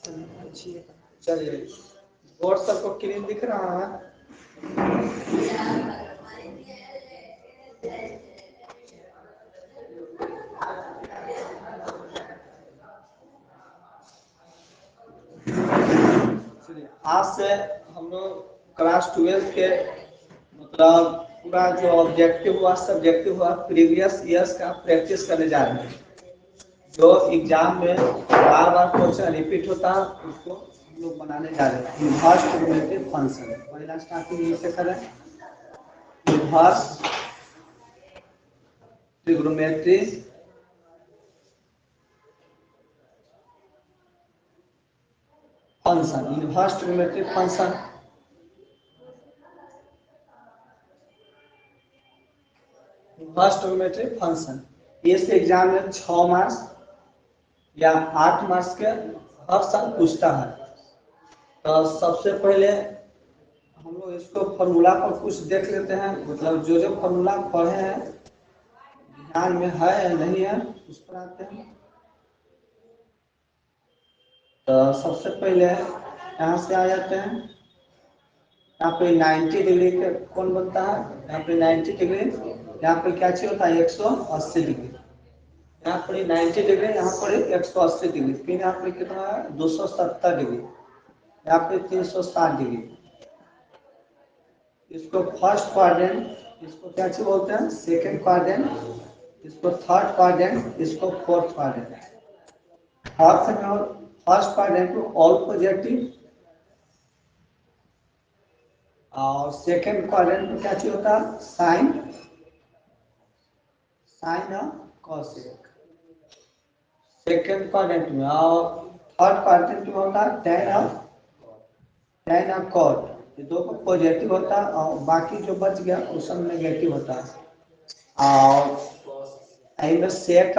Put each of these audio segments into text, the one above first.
चलिए, बोर्ड सबको क्लीन दिख रहा है? आज से हम लोग क्लास 12 के मतलब पूरा जो ऑब्जेक्टिव हुआ सब्जेक्टिव हुआ प्रीवियस ईयर्स का प्रैक्टिस करने जा रहे हैं। जो एग्जाम में बार बार क्वेश्चन रिपीट होता है उसको हम लोग बनाने जा रहे हैं। इनवर्स ट्रिग्नोमेट्री फंक्शन पहला स्टार्टिंग से करें। Inverse trigonometry function, inverse trigonometry function. Inverse trigonometry function ये से एग्जाम में 6 मार्क्स या 8 मार्क्स के हर साल पूछता है। तो सबसे पहले हम लोग इसको फॉर्मूला पर कुछ देख लेते हैं, मतलब जो जो फॉर्मूला पढ़े हैं ध्यान में है या नहीं है उस पर आते हैं। तो सबसे पहले यहाँ से आ जाते हैं। यहाँ पे 90 डिग्री के कौन बनता है? यहाँ पे 90 डिग्री, यहाँ पे क्या चाहिए होता है 180 डिग्री। यहाँ पर 90 डिग्री, यहाँ पर 180 डिग्री, फिर यहाँ पे कितना है 270 डिग्री, यहाँ पे 360 डिग्री। इसको फर्स्ट क्वाड्रेंट, इसको क्या चीज बोलते हैं सेकेंड क्वाड्रेंट, इसको थर्ड क्वाड्रेंट, इसको फोर्थ क्वाड्रेंट। फर्स्ट क्वाड्रेंट को ऑल पॉजिटिव और सेकेंड क्वाड्रेंट में क्या चीज होता है साइन, साइन और कॉसेक सेकेंड क्वाड्रेंट में, और थर्ड क्वाड्रेंट में होता है टेन और कॉट। ये दो को पॉजिटिव होता है और बाकी जो बच गया वो सब नेगेटिव होता है। और इनमें सेक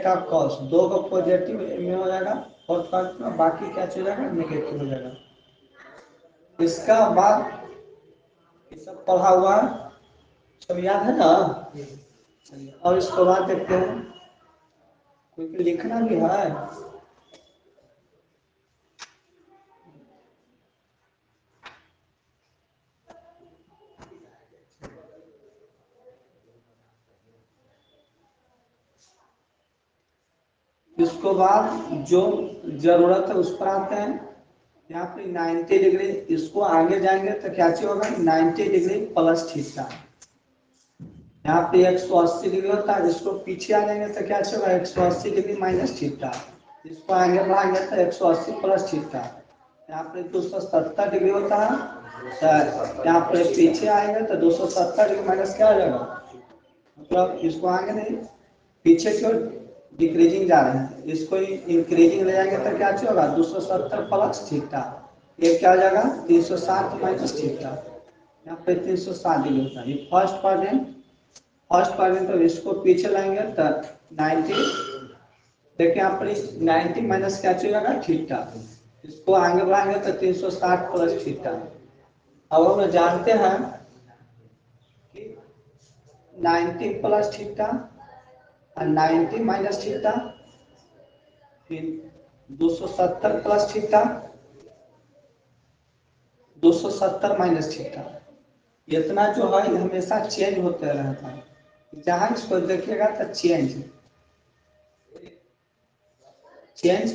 का कॉस दो को पॉजिटिव में हो जाएगा फोर्थ क्वाड्रेंट में, बाकी क्या चल जाएगा नेगेटिव हो जाएगा। इसका बाद ये सब पढ़ा हुआ सब याद है ना? चलिए और इसके बाद देखते हैं कोई लिखना भी है। इसको बाद जो जरूरत है उस पर आते हैं। यहाँ पे 90 डिग्री, इसको आगे जाएंगे तो क्या चीज होगा 90 डिग्री प्लस थीटा। यहाँ पे 180 डिग्री होता है, इसको पीछे आ जाएंगे तो क्या चीज होगा 180 डिग्री माइनस थीटा। इसको आगे बढ़ाएंगे तो 180 प्लस थीटा। यहाँ पे 270 डिग्री होता है, तो यहाँ पे पीछे आएंगे तो 270 डिग्री माइनस क्या आ जाएगा, मतलब इसको आगे नहीं पीछे की ओर डिक्रीजिंग जा रहे हैं, इसको इंक्रीजिंग ले जाएंगे तो क्या होगा 270 प्लस थीटा। ये क्या हो जाएगा 360 माइनस थीटा। यहाँ पे 360 डिग्री होता है। फर्स्ट क्वाड्रेंट तो इसको पीछे लाएंगे तो 90, देखिए यहाँ पर 90 माइनस क्या होगा थीटा। इसको आगे बढ़ाएंगे तो 360 प्लस थीटा। अब हम जानते हैं कि 90 प्लस थीटा और 90 माइनस थीटा, फिर 270 प्लस थीटा, 270 माइनस थीटा। इतना जो है हमेशा चेंज होते रहता है, जहां इसको देखिएगा तो चेंज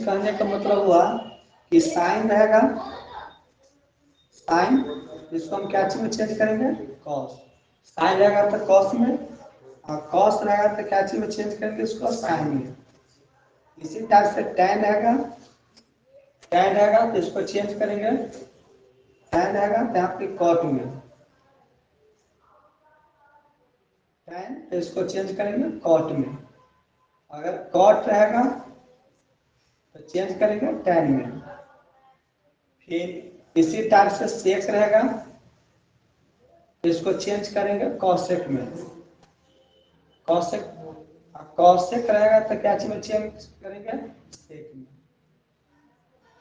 करने का मतलब हुआ कि साइन रहेगा, साइन इसको हम क्या चीज में चेंज करेंगे कॉस। साइन रहेगा तो कॉस में, और कॉस रहेगा तो क्या चीज में चेंज करेंगे इसको साइन में। इसी टाइप से टैन रहेगा तो इसको चेंज करेंगे, टैन रहेगा तो यहाँ पे कॉट में, टैन तो इसको चेंज करेंगे कॉट में। अगर कॉट रहेगा तो चेंज करेंगे टैन में। फिर इसी टाइप से सेक रहेगा तो इसको चेंज करेंगे कॉसेक में। कॉसेक रहेगा तो क्या चीज में चेंज करेंगे सेक में।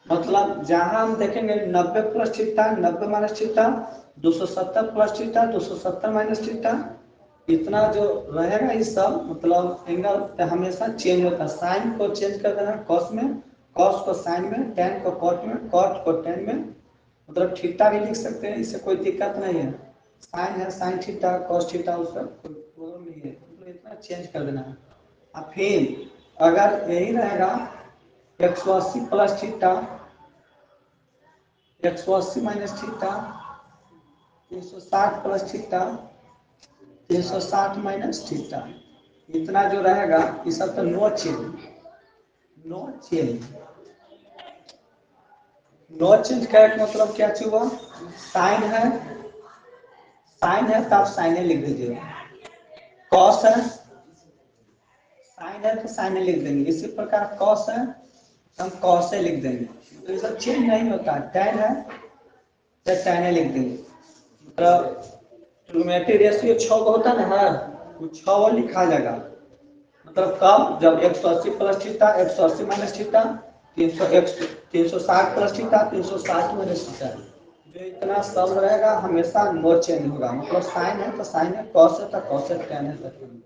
मतलब जहां हम देखेंगे 90 plus theta, 90 minus theta, 270 plus theta, 270 minus theta, इतना जो रहेगा ये सब मतलब एंगल हमेशा चेंज होता है। साइन को चेंज कर देना कॉस में, कॉस को साइन में, टेन को कॉट में, कॉट को टेन में, मतलब थीटा भी लिख सकते हैं, इससे कोई दिक्कत नहीं है। साइन है साइन थीटा, कॉस थीटा, उसका कोई प्रॉब्लम नहीं है, मतलब इतना चेंज कर देना है। अब फिर अगर यही रहेगा 180 plus theta, 180 minus theta, 360 plus theta, 360 minus theta, इतना जो रहेगा ये सब तो no change, no change. No change का एक मतलब क्या हुआ, साइन है, साइन है तो आप साइन लिख दीजिए, कॉस है, साइन है तो साइन लिख देंगे, इसी प्रकार कॉस है हम कॉस से लिख देंगे, तो ये सब चेंज नहीं होता। टेन है तो टेन लिख देंगे, मतलब ट्रिग्नोमेट्री रेशियो 6 का होता है ना, वो 6 लिखा जाएगा। मतलब कब, जब 180 plus theta, 180 minus theta, 360 plus theta, 360 minus theta, जो इतना सब रहेगा हमेशा नो चेंज होगा। मतलब साइन है तो साइन है, कॉस है तो कॉस है, टेन है तो टेन।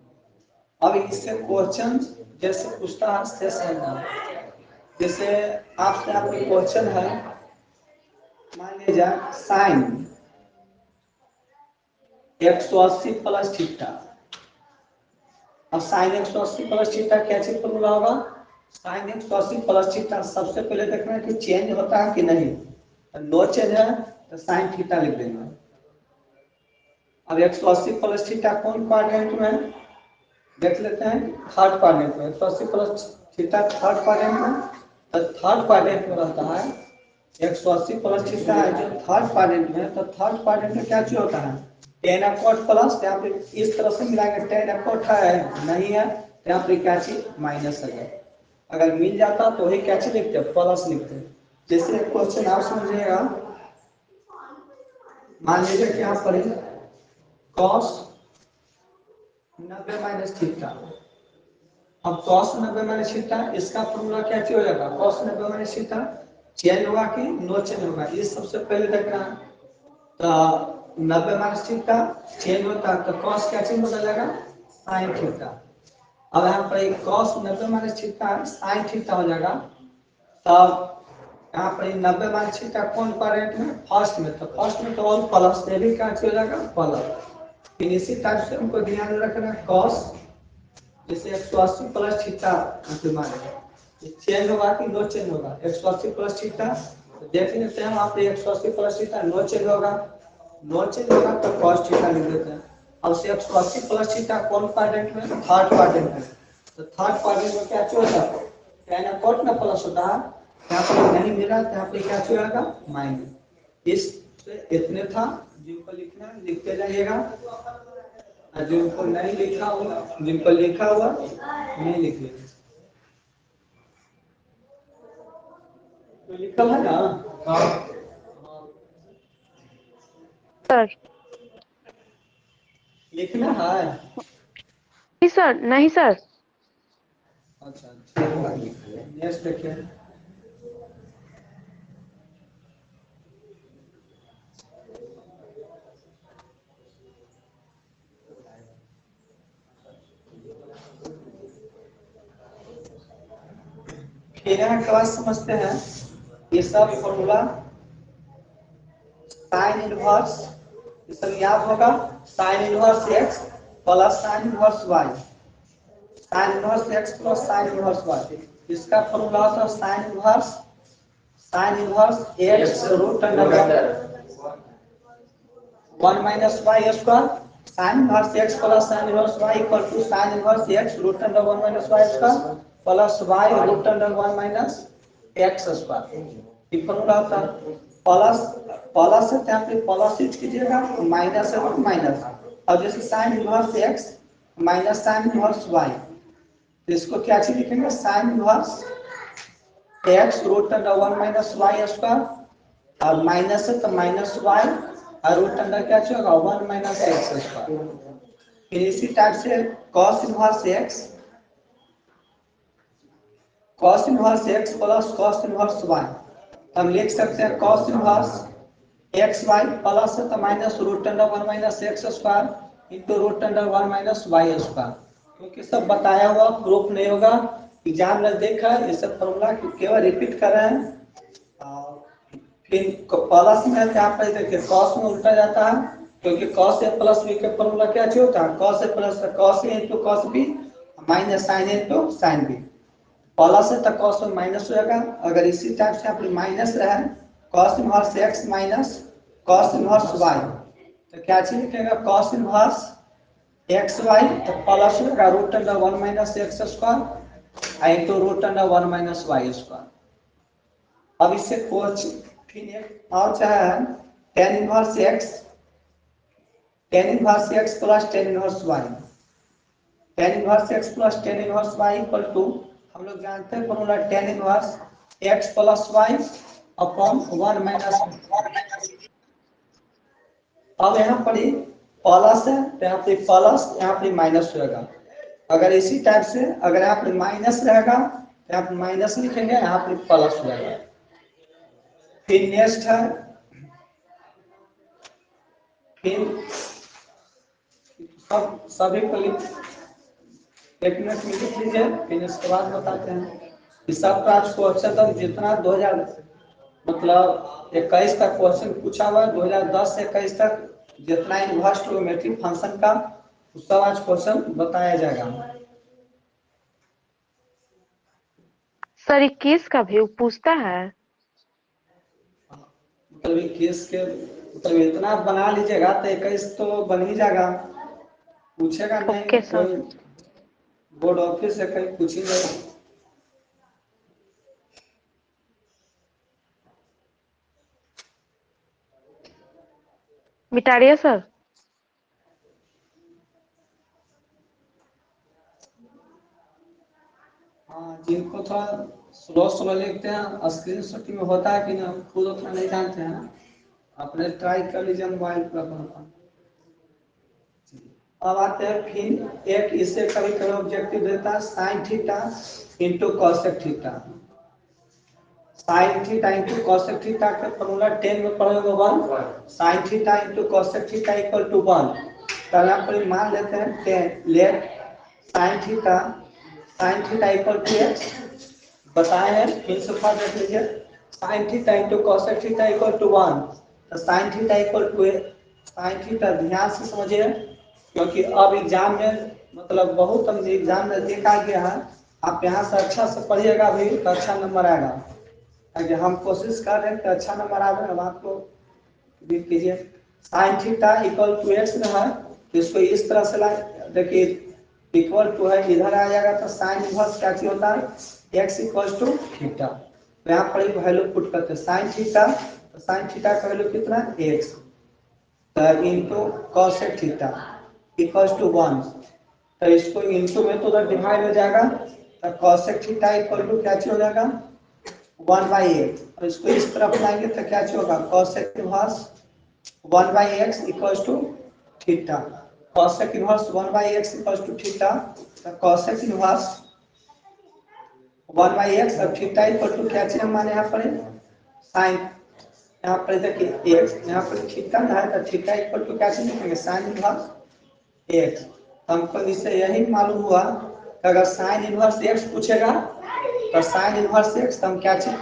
अब इससे क्वेश्चन जैसे पूछता है शेष है ना, जैसे आपसे आपके क्वेश्चन है, मान लीजिए साइन 180 प्लस थीटा। अब साइन 180 प्लस थीटा क्या चीज फॉर्मूला होगा, साइन 180 प्लस थीटा, सबसे पहले देखना है कि चेंज होता है कि नहीं, नो चेंज है तो साइन थीटा लिख देंगे। अब 180 प्लस थीटा कौन क्वाड्रेंट में, देख लेते हैं थर्ड क्वाड्रेंट में, 180 प्लस थीटा थर्ड क्वाड्रेंट में, तो थर्ड क्वाड्रेंट में रहता है 180 प्लस थीटा है जो थर्ड क्वाड्रेंट में, तो थर्ड क्वाड्रेंट में क्या चीज होता है, टेन अपॉट प्लस, यहाँ पे इस तरह से मिलाएंगे, टेन अपॉट है नहीं है तो यहाँ पे क्या चीज माइनस है, अगर मिल जाता तो वही क्या चीज लिखते प्लस लिखते। जैसे क्वेश्चन आप समझिएगा, मान लीजिए कि यहाँ पर कॉस 90 माइनस थीटा। अब cos 90 माइनस थीटा, इसका फॉर्मूला क्या हो जाएगा, cos 90 माइनस थीटा चेंज होगा कि नो चेंज होगा, ये सबसे पहले देखना है। तो 90 माइनस थीटा चेंज होता है तो cos क्या चेंज होता जाएगा, sin थीटा। अब यहाँ पर cos 90 minus theta sin theta हो जाएगा, तब यहाँ पर 90 माइनस थीटा कौन क्वाड्रेंट में, फर्स्ट में, तो फर्स्ट में तो ऑल प्लस, ये भी क्या हो जाएगा प्लस। फिर इसी टाइप से हमको ध्यान रखना है, cos जैसे 180 प्लस थीटा चेंज होगा कि नो चेंज होगा, 180 प्लस थीटा देख लेते हैं, वहाँ पे 180 प्लस थीटा नो चेंज होगा, नो चेंज होगा तो cos थीटा लिख देते हैं। अब से 180 प्लस थीटा कौन क्वाड्रेंट में, थर्ड क्वाड्रेंट में, तो थर्ड क्वाड्रेंट में क्या होता है, टेन अपॉट में प्लस होता है, यहाँ पर नहीं मिला तो यहाँ पे क्या होगा माइनस। इस इतने था, जिनको लिखना लिखते जाइएगा, जिनको नहीं लिखा हुआ, जिनको लिखा हुआ नहीं लिख लेंगे, तो लिखा है ना, सर लिखना है। नहीं सर, नहीं सर। अच्छा नेक्स्ट देखिए, फिर यहाँ क्लास समझते हैं, ये सब फॉर्मूला साइन इनवर्स, ये सब याद होगा, sine inverse x plus sine inverse y, sine inverse x plus sine inverse y, इसका फॉर्मूला होता है sine inverse x root under 1 minus y square, sine inverse x plus sine inverse y equal to sine inverse x root under 1 minus y square plus y root under 1 minus x square, ये formula होता है। Plus plus है यहाँ पे plus use कीजिएगा, minus है तो minus. और जैसे sine inverse x minus sine inverse y, तो इसको क्या चीज लिखेंगे, sine inverse x root under 1 minus y square, और माइनस है तो माइनस वाई, और रूट अंडर क्या होगा 1 माइनस एक्स स्क्वायर। फिर इसी टाइप से cos inverse x, cos inverse x plus cos inverse y, हम लिख सकते हैं cos inverse x y plus है तो minus root under 1 minus x square into root under 1 minus y square, क्योंकि सब बताया हुआ प्रूफ नहीं होगा, एग्जाम में देखा ये सब फॉर्मूला केवल रिपीट कर रहे हैं। फिर प्लस में यहाँ पर देखिए कॉस में उल्टा जाता है, क्योंकि कॉस ए प्लस बी का फॉर्मूला क्या चाहिए होता है, cos A plus cos A into cos B minus sine A into sine B. Plus है तो कॉस में माइनस हो जाएगा। अगर इसी टाइप से आप माइनस रहे cos inverse x minus cos inverse y, तो क्या चीज लिखेगा कॉस इनवर्स एक्स वाई, तो प्लस होगा root under 1 minus x square into root under 1 minus y square. अब इससे कुछ फिर एक और चाहे है tan inverse x plus tan inverse y, tan inverse x plus tan inverse y equal to हम लोग जानते हैं formula tan inverse x plus y upon 1 minus. अब यहाँ पर प्लस है तो यहाँ पे प्लस यहाँ पे माइनस रहेगा। अगर इसी टाइप से अगर यहाँ पे माइनस रहेगा तो यहाँ पे माइनस लिखेंगे, यहाँ पे प्लस रहेगा। फिर नेक्स्ट है फिर सभी को एक मिनट में लिख लीजिए, फिर इसके बाद बताते हैं। इस सब का क्वेश्चन तक जितना 2000 मतलब 21 तक क्वेश्चन पूछा हुआ है, 2010 से 21 तक जितना इनवर्स ट्रिग्नोमेट्रिक फंक्शन का उस सब आज क्वेश्चन बताया जाएगा। सर 21 का भी पूछता है? मतलब केस के मतलब इतना बना लीजिएगा तो 21 तो बन ही जाएगा। पूछेगा नहीं ओके सर। कोई बोर्ड ऑफिस से कहीं पूछेंगे। मिटा दिया सर? हाँ, जिनको थोड़ा स्लो लिखते हैं स्क्रीन शॉट में होता है कि ना खुद उतना नहीं जानते हैं, अपने ट्राई कर लीजिए मोबाइल पर। अब आते हैं फिर एक इससे कभी कभी ऑब्जेक्टिव देता है sine theta into cosec theta. Sine theta into cosec theta का फॉर्मूला 10 में पढ़े हो 1 sine theta into cosec theta equal to 1। तो यहाँ पर मान लेते हैं 10 let sine theta equal to x बताए हैं, फिर से पढ़ देख लीजिए। Sine theta into cosec theta equal to 1, तो sine theta equal to sine theta ध्यान से समझिए, क्योंकि अब एग्जाम में मतलब बहुत एग्जाम में देखा गया है। आप यहाँ से अच्छा से पढ़िएगा भी तो अच्छा नंबर आएगा। अगर हम कोशिश कर रहे हैं तो अच्छा नंबर आए, हम आपको लिख कीजिए। Sine theta equal to x में है, इसको इस तरह से ला देखिए इक्वल टू है इधर आ जाएगा, तो साइन इनवर्स क्या चीज होता है एक्स इक्वल टू थीटा। तो यहाँ पर वैल्यू पुट करते हैं साइन थीटा, तो साइन थीटा का वैल्यू कितना x into cosec theta equal to 1। तो इसको इंटू में तो उधर डिवाइड हो जाएगा, तो कॉसेक थीटा इक्वल टू क्या चीज हो जाएगा 1/x। और इसको इस तरफ लाएंगे तो क्या चीज होगा cosec inverse 1/x equal to theta. Cosec inverse 1/x equal to theta, तो कॉसेक इनवर्स 1/x और थीटा इक्वल टू क्या चीज माने यहाँ पर साइन। यहाँ पर देखिए x यहाँ पर थीटा है, तो थीटा इक्वल टू क्या चीज लिखेंगे साइन इनवर्स x। हमको इससे यही मालूम हुआ कि अगर साइन इनवर्स x पूछेगा तो साइन इनवर्स x तो हम क्या चीज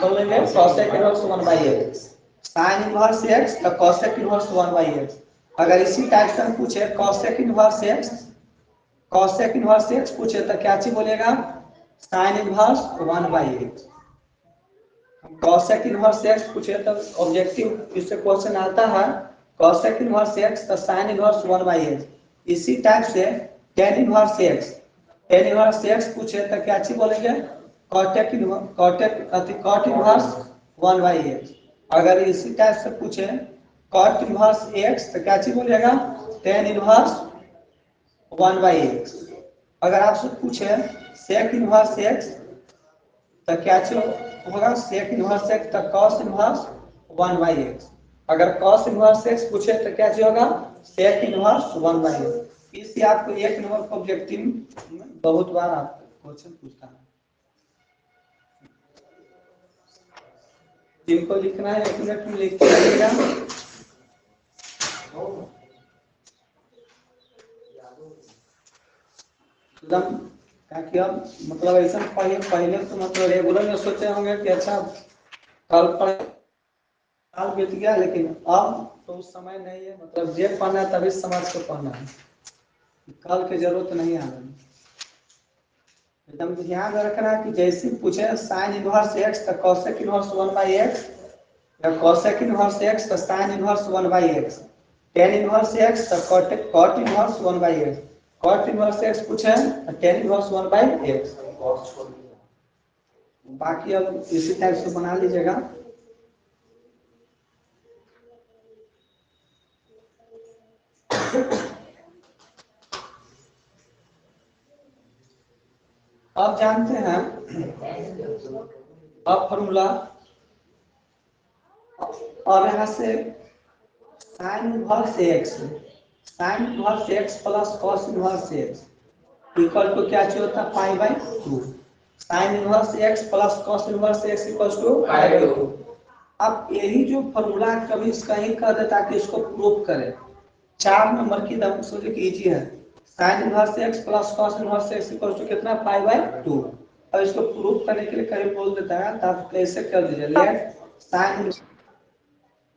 बोलेंगे cosec inverse 1/x। Sign inverse x तो कॉसेक इनवर्स 1/x। अगर इसी टाइप से हम पूछे कॉसेक इनवर्स x पूछे तो क्या चीज बोलेगा sign inverse 1/x। Cosec inverse x पूछे तो ऑब्जेक्टिव इससे क्वेश्चन आता है कॉसेक इनवर्स x तो साइन इनवर्स 1/x। इसी टाइप से टेन इनवर्स x पूछे तो क्या चीज बोलेंगे कॉट इनवर्स 1/x। अगर इसी टाइप से पूछे कॉट इनवर्स x तो क्या चीज बोलेगा टेन इनवर्स 1/x। अगर आपसे पूछे सेक इनवर्स x तो क्या चीज होगा सेक इनवर्स x तो कॉस इनवर्स 1/x। अगर कॉस इनवर्स x पूछे तो क्या चीज होगा सेक इनवर्स 1/x। इससे आपको एक नंबर ऑब्जेक्टिव में बहुत बार आपको क्वेश्चन पूछता है। जिनको लिखना है 1 मिनट में लिख के आइएगा। एकदम ताकि अब मतलब ऐसा पढ़िए, पहले तो मतलब रेगुलर में सोचे होंगे कि अच्छा कल पढ़ साल बीत गया, लेकिन अब तो उस समय नहीं है, मतलब जे पढ़ना है तभी समझ के पढ़ना है, कल की जरूरत नहीं आना। एकदम ध्यान रखना कि जैसे पूछे साइन इनवर्स एक्स तो कॉसेक इनवर्स 1/x, या कॉसेक इनवर्स एक्स तो sine inverse 1/x, tan inverse X तो cot inverse 1/x, cot inverse X पूछे तो टेन इनवर्स 1/x। बाकी अब इसी टाइप से बना लीजिएगा। अब जानते हैं, अब फॉर्मूला, अब यहाँ से sine inverse X, sine inverse x plus cos inverse x equal to क्या चाहिए होता है, पाई/2। Sine inverse x plus cos inverse x equal to पाई/2। अब यही जो फॉर्मूला कभी कहीं कर दे ताकि इसको प्रूव करें, 4 नंबर की दम सोचे कि इजी है। Sine inverse x plus cos inverse x equal to कितना, पाई/2। और इसको प्रूव करने के लिए कहीं बोल देता है तो आप कैसे कर दीजिए, let sine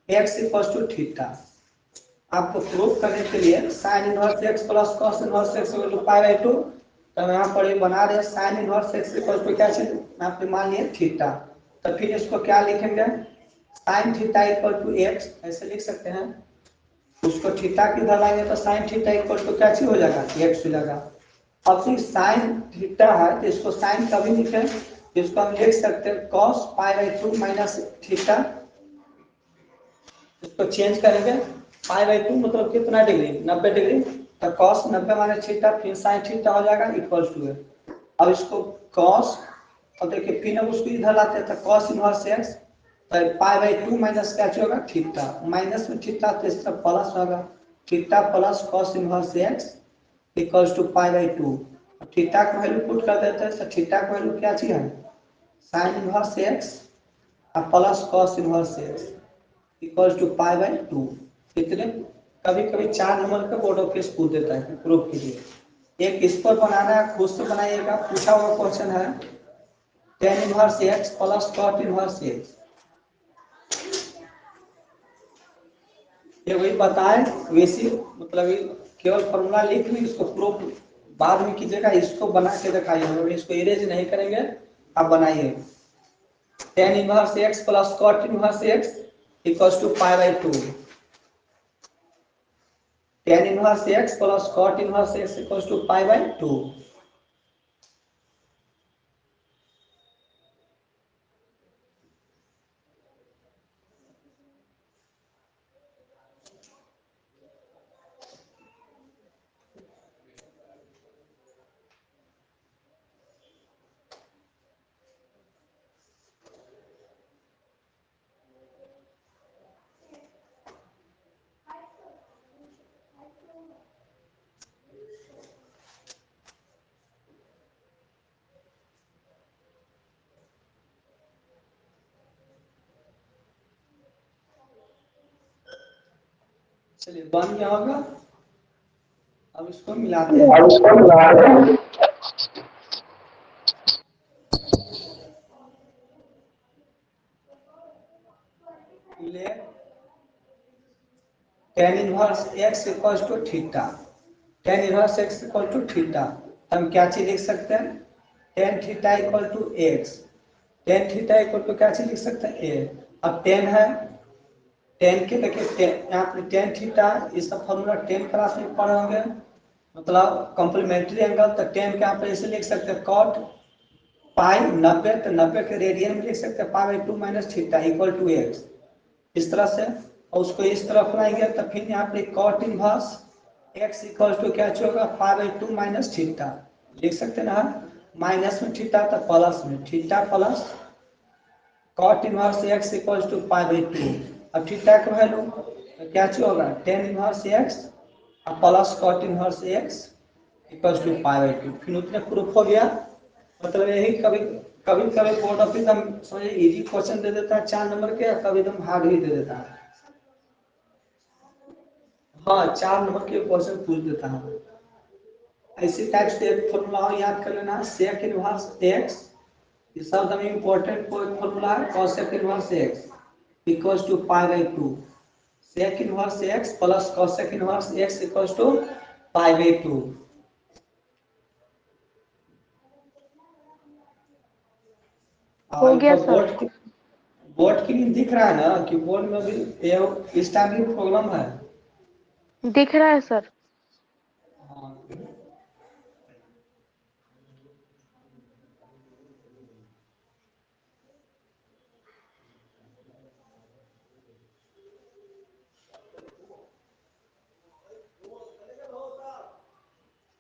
X equal to theta. आपको प्रूव करने के लिए sine inverse x plus cos inverse x equal to पाई/2, तो यहाँ पर बना रहे sine inverse x equal to क्या चीज, यहाँ पे मान लिए थीटा, तो फिर इसको क्या लिखेंगे, sine theta equal to x ऐसे लिख सकते हैं। उसको थीटा किधर लाएंगे तो साइन थीटा इक्वल टू क्या चीज हो जाएगा, एक्स हो जाएगा। अब फिर साइन थीटा है तो इसको साइन कभी लिखे, इसको हम लिख सकते हैं कॉस पाई/2 माइनस थीटा। इसको चेंज करेंगे, पाई/2 मतलब कितना डिग्री, 90 डिग्री, तो कॉस 90 माइनस थीटा फिर साइन थीटा हो जाएगा इक्वल टू है। अब इसको कॉस, अब देखिए फिर हम उसको इधर लाते हैं तो कॉस इनवर्स एक्स, तो पाई/2 माइनस क्या होगा, थीटा, माइनस में थीटा तो इस तरफ प्लस होगा, theta plus cos inverse x equal to पाई/2। थीटा का वैल्यू पुट कर देते हैं तो थीटा का वैल्यू क्या चाहिए, sine inverse x plus cos inverse x equal to पाई/2। इतने कभी कभी 4 नंबर का बोर्ड ऑफिस पूछ देता है प्रूफ कीजिए। एक इस पर बनाना है, खुद से बनाइएगा, पूछा हुआ क्वेश्चन है tan inverse x plus cot inverse x, ये वही बताए वैसे, मतलब केवल फॉर्मूला लिख नहीं, इसको प्रूफ बाद में कीजिएगा, इसको बना के दिखाइए, इसको इरेज नहीं करेंगे, आप बनाइए tan inverse x plus cot inverse x equal to पाई/2, tan inverse x plus cot inverse x equals to pi/2। चलिए बन गया होगा, अब इसको मिलाते हैं। tan inverse x equal to theta, tan inverse x equal to theta, हम क्या चीज लिख सकते हैं, tan theta equal to x, tan theta equal to क्या चीज लिख सकते हैं, a। अब tan है, tan के देखिए यहाँ पे tan थीटा, इसका फॉर्मूला 10 क्लास में पढ़े होंगे, मतलब कॉम्प्लीमेंट्री एंगल, तो tan के यहाँ पे ऐसे लिख सकते हैं कॉट पाई 90, तो 90 के रेडियन में लिख सकते हैं पाई/2 minus theta equal to X, इस तरह से। और उसको इस तरफ लाएंगे तो फिर यहाँ पे cot inverse x equal to क्या होगा, पाई/2 माइनस थीटा, लिख सकते ना, माइनस में थीटा तो प्लस में theta plus cot inverse x equal to पाई/2। अब थीटा का वैल्यू क्या होगा, tan inverse x plus cot inverse x equal to पाई/2, फिर उतने प्रूफ हो गया। मतलब यही कभी कभी कभी बोर्ड ऑफिस हम समझे इजी क्वेश्चन दे देता है 4 नंबर के, कभी एकदम हार्ड ही दे देता है। हाँ 4 नंबर के क्वेश्चन पूछ देता है, इसी टाइप से एक फॉर्मूला और याद कर लेना, सेक इनवर्स एक्स, ये सब में इंपॉर्टेंट फॉर्मूला है, cosec inverse x equals to pi by 2, sec inverse x plus cosec inverse x equals to pi by 2। हो गया सर। बोर्ड की नहीं दिख रहा है ना कि बोर्ड में भी इस टाइम भी प्रॉब्लम है। दिख रहा है सर। हाँ।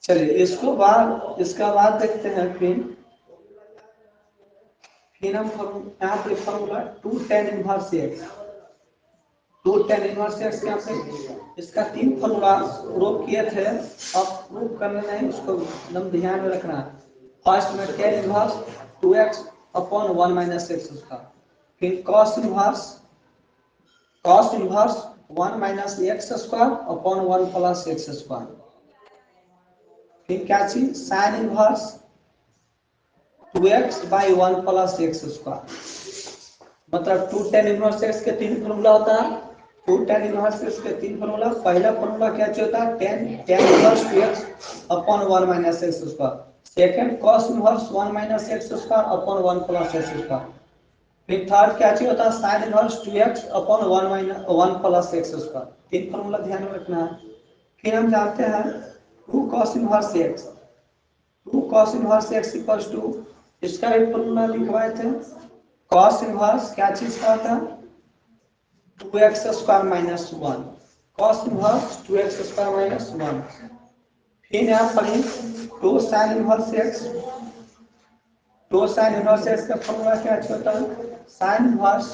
चलिए इसका बाद देखते हैं। फिर हम यहाँ पे formula 2 tan inverse x, 2 tan inverse x यहाँ पे इसका 3 फॉर्मूला प्रूव किए थे, अब प्रूव करने नहीं, उसको एकदम ध्यान में रखना है। फर्स्ट में tan inverse 2x upon 1 minus x उसका, फिर cos inverse 1 minus x square upon 1 plus x square, फिर क्या चीज sine inverse 2x by 1 plus x square, मतलब 2 tan इनवर्स एक्स के 3 फॉर्मूला होता है। 2 tan इनवर्स एक्स के 3 फॉर्मूला, पहला फॉर्मूला क्या होता है, tan inverse 2x upon 1 minus x square, second cos inverse 1 minus x square upon 1 plus x square, फिर थर्ड क्या चीज होता है sin inverse 2x upon 1 minus 1 plus x square. 3 formula ध्यान में रखना है। फिर हम जानते हैं 2 cos inverse x, 2 cos inverse x equals to, इसका एक फॉर्मूला लिखवाए थे, cos इनवर्स क्या चीज का था 2x square minus 1, cos inverse 2x square minus 1। फिर यहाँ पर 2 sin inverse x, 2 sin inverse x का फॉर्मूला क्या होता है sin inverse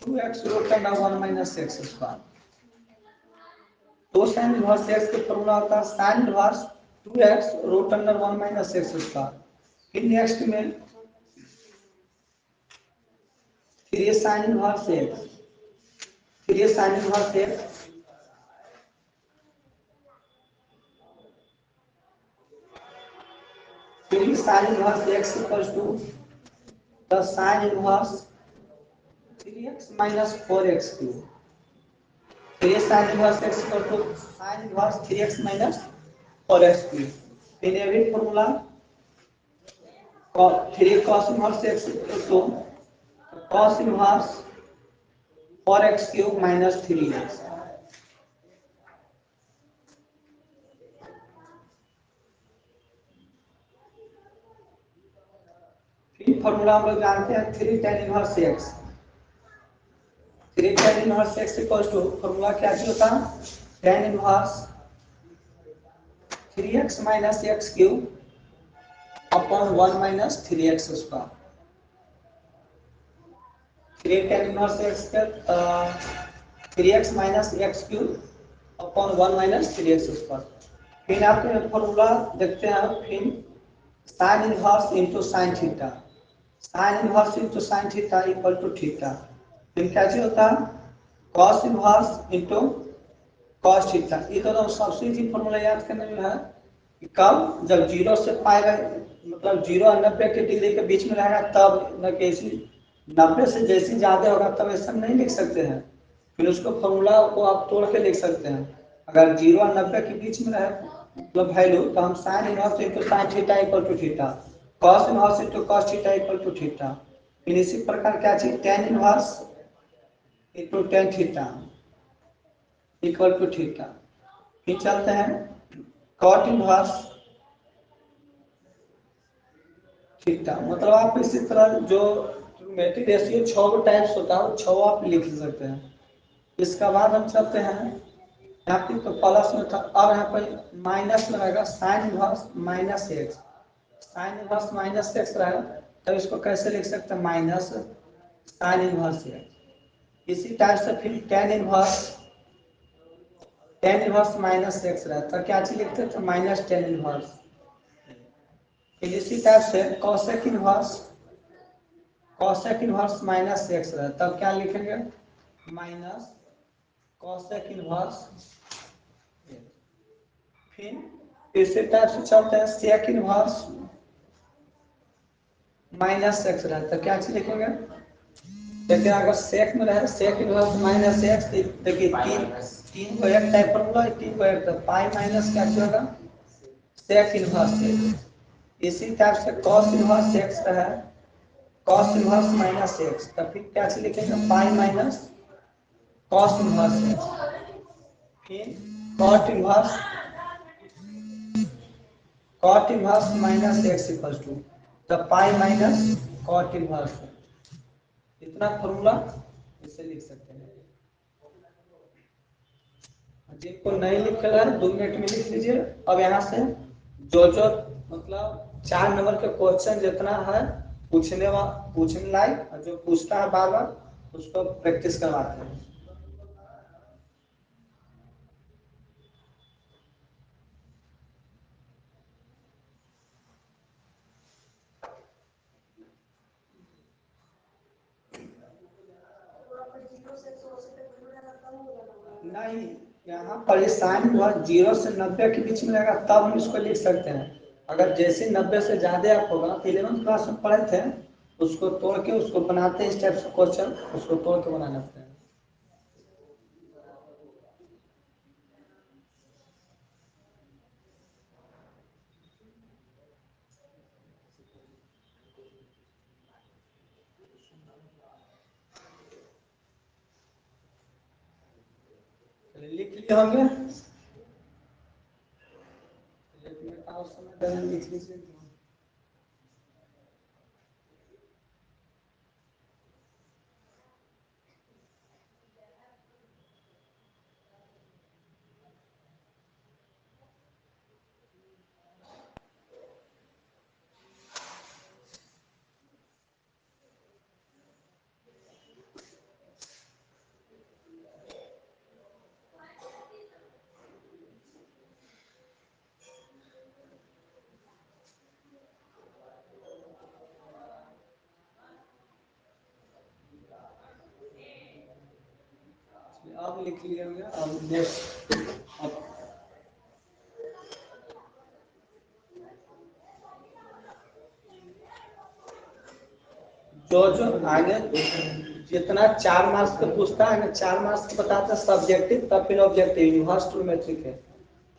2x root under 1 minus x square, 2 sin inverse x का फॉर्मूला होता है sin inverse 2x root under 1 minus x square. फिर नेक्स्ट में फिर ये sin इनवर्स x, फिर ये sin इनवर्स x, फिर ये sin inverse x equals to the sin inverse 3x minus 4x cube, फिर ये sin inverse x equal to sin inverse 3x minus 4x cube. फिर ये भी formula 3 cos inverse x equal to cos inverse 4x cube minus 3x। फिर formula हम लोग जानते हैं 3 tan inverse x, 3 tan inverse x equal to formula क्या होता है tan inverse 3x minus x cube upon 1 minus 3x square, 3 tan inverse x का 3x minus x cube upon 1 minus 3x square. फिर आपके फॉर्मूला देखते हैं, फिर sin inverse into sin theta, sin inverse into sin theta equal to theta, फिर क्या चीज होता है cos inverse into cos theta. ये दोनों सबसे इजी फॉर्मूला याद करने में है कि कब जब 0 से पाई मतलब 0 और 90 के डिग्री के बीच में रहेगा तब न कैसी 90 से जैसी ज्यादा होगा तब ऐसा नहीं लिख सकते हैं, फिर उसको फॉर्मूला को आप तोड़ के लिख सकते हैं। अगर 0 और 90 के बीच में रहे मतलब वैल्यू तो हम sin inverse into sin theta equal to theta, cos inverse into cos theta equal to theta. फिर इसी प्रकार क्या चीज tan inverse into tan theta equal to theta. फिर चलते हैं cot इनवर्स थीटा, मतलब आप इसी तरह जो ट्रिग्नोमेट्रिक रेशियो 6 टाइप्स होता है वो 6 आप लिख सकते हैं। इसका बाद हम चलते हैं यहाँ पे तो प्लस में था, अब यहाँ पर माइनस में रहेगा sine inverse minus x, sine inverse minus x रहेगा तब इसको कैसे लिख सकते हैं माइनस साइन इनवर्स एक्स। इसी टाइप से फिर टेन इनवर्स माइनस एक्स रहता है, क्या चीज लिखते थे माइनस टेन इनवर्स। फिर इसी टाइप से कॉसेक इनवर्स माइनस एक्स रहता है तब क्या लिखेंगे माइनस कॉसेक इनवर्स। फिर इसी टाइप से चलते हैं सेक इनवर्स माइनस एक्स रहे तो क्या चीज लिखेंगे। देखिए अगर सेक में रहे सेक इनवर्स माइनस एक्स, देखिए तीन तीन को एक टाइप फॉर्मूला, तीन को एक, तो पाई माइनस क्या होगा सेक इनवर्स एक्स। इसी टाइप से कॉस इनवर्स एक्स का है कॉस इनवर्स माइनस एक्स, तो फिर क्या चीज लिखेंगे pi minus cos inverse X. फिर cot inverse minus X equal to तो पाई माइनस कॉट इनवर्स। इतना फॉर्मूला इसे लिख सकते हैं। जिनको नहीं लिखा है 2 मिनट में लिख लीजिए। अब यहाँ से जो मतलब 4 नंबर के क्वेश्चन जितना है पूछने लायक, जो पूछता है बार बार उसको प्रैक्टिस करवाते हैं। नहीं, यहाँ परेशानी हुआ 0 से 90 के बीच में रहेगा तब हम इसको लिख सकते हैं। अगर जैसे 90 से ज्यादा आप होगा तो 11th क्लास में पढ़े थे, उसको तोड़ के उसको बनाते हैं इस टाइप से क्वेश्चन, उसको तोड़ के बनाना पड़ता है। लिख लिए होंगे, लिख लीजिए। अब लिख लिए होंगे। अब नेक्स्ट जो आगे जितना 4 मार्क्स का पूछता है ना, 4 मार्क्स का बताता है सब्जेक्टिव, तब फिर ऑब्जेक्टिव इनवर्स टू मैट्रिक है।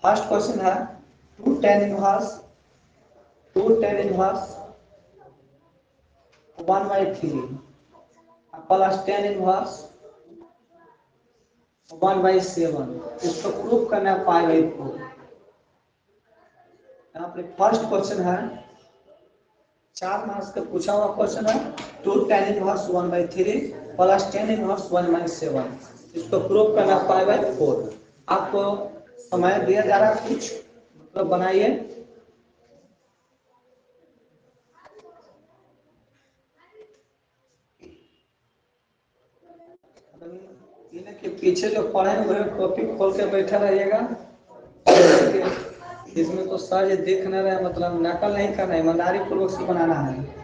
फर्स्ट क्वेश्चन है 2 tan inverse 1/3 plus tan inverse 1/7, इसको प्रूफ करना है π/4। यहाँ पे फर्स्ट क्वेश्चन है 4 मार्क्स का पूछा हुआ क्वेश्चन है 2 tan inverse 1/3 plus tan inverse 1/7, इसको प्रूफ करना π/4। आपको समय दिया जा रहा है, कुछ मतलब बनाइए। इनके पीछे जो पढ़े हुए टॉपिक खोल के बैठा रहिएगा। इसमें तो सर ये देख न रहे, मतलब नकल नहीं करना है, ईमानदारी पूर्वक से बनाना है।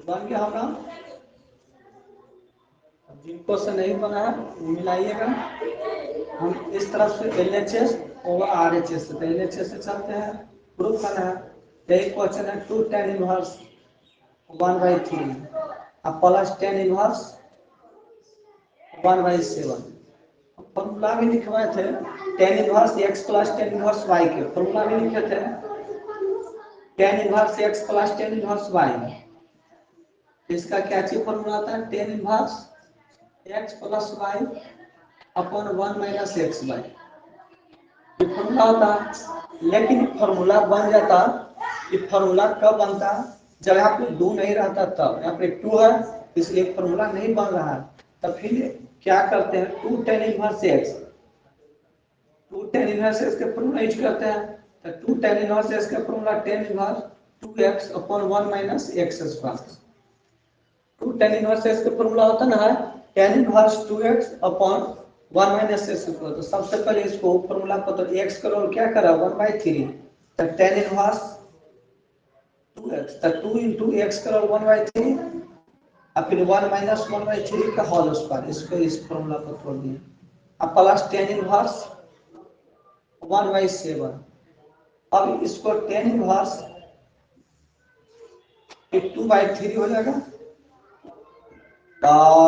बन गया होगा। जिनको से नहीं बना है मिलाइएगा। हम इस तरफ से LHS और RHS से, LHS से चलते हैं, प्रूफ करना है। यही क्वेश्चन है 2 tan inverse 1/3 plus tan inverse 1/7। Formula भी लिखवाए थे tan inverse x plus tan inverse y के, फॉर्मूला भी लिखे थे tan inverse x plus tan inverse y। इसका क्या चीज फॉर्मूला आता है tan inverse x plus y upon 1 minus x y. ये फॉर्मूला होता है, लेकिन फॉर्मूला बन जाता, ये फॉर्मूला कब बनता, जब यहाँ पे 2 नहीं रहता तब। यहाँ पे 2 है इसलिए फॉर्मूला नहीं बन रहा है। तब फिर क्या करते हैं, 2 tan inverse x, 2 tan inverse x का फॉर्मूला यूज करते हैं। तो 2 tan इनवर्स x का formula tan inverse 2x upon 1 minus x square. 2 tan inverse x का फॉर्मूला होता ना है tan inverse 2x upon 1 minus x square. तो सबसे पहले इसको फॉर्मूला को तो x करो क्या करा 1/3, तो tan इनवर्स 2x, तो 2 into x करो 1/3 और फिर 1 माइनस 1/3 का होल स्क्वायर, इसको इस फॉर्मूला को तोड़ दिए। अब प्लस tan इनवर्स 1/7। अब इसको tan इनवर्स 2/3 हो जाएगा।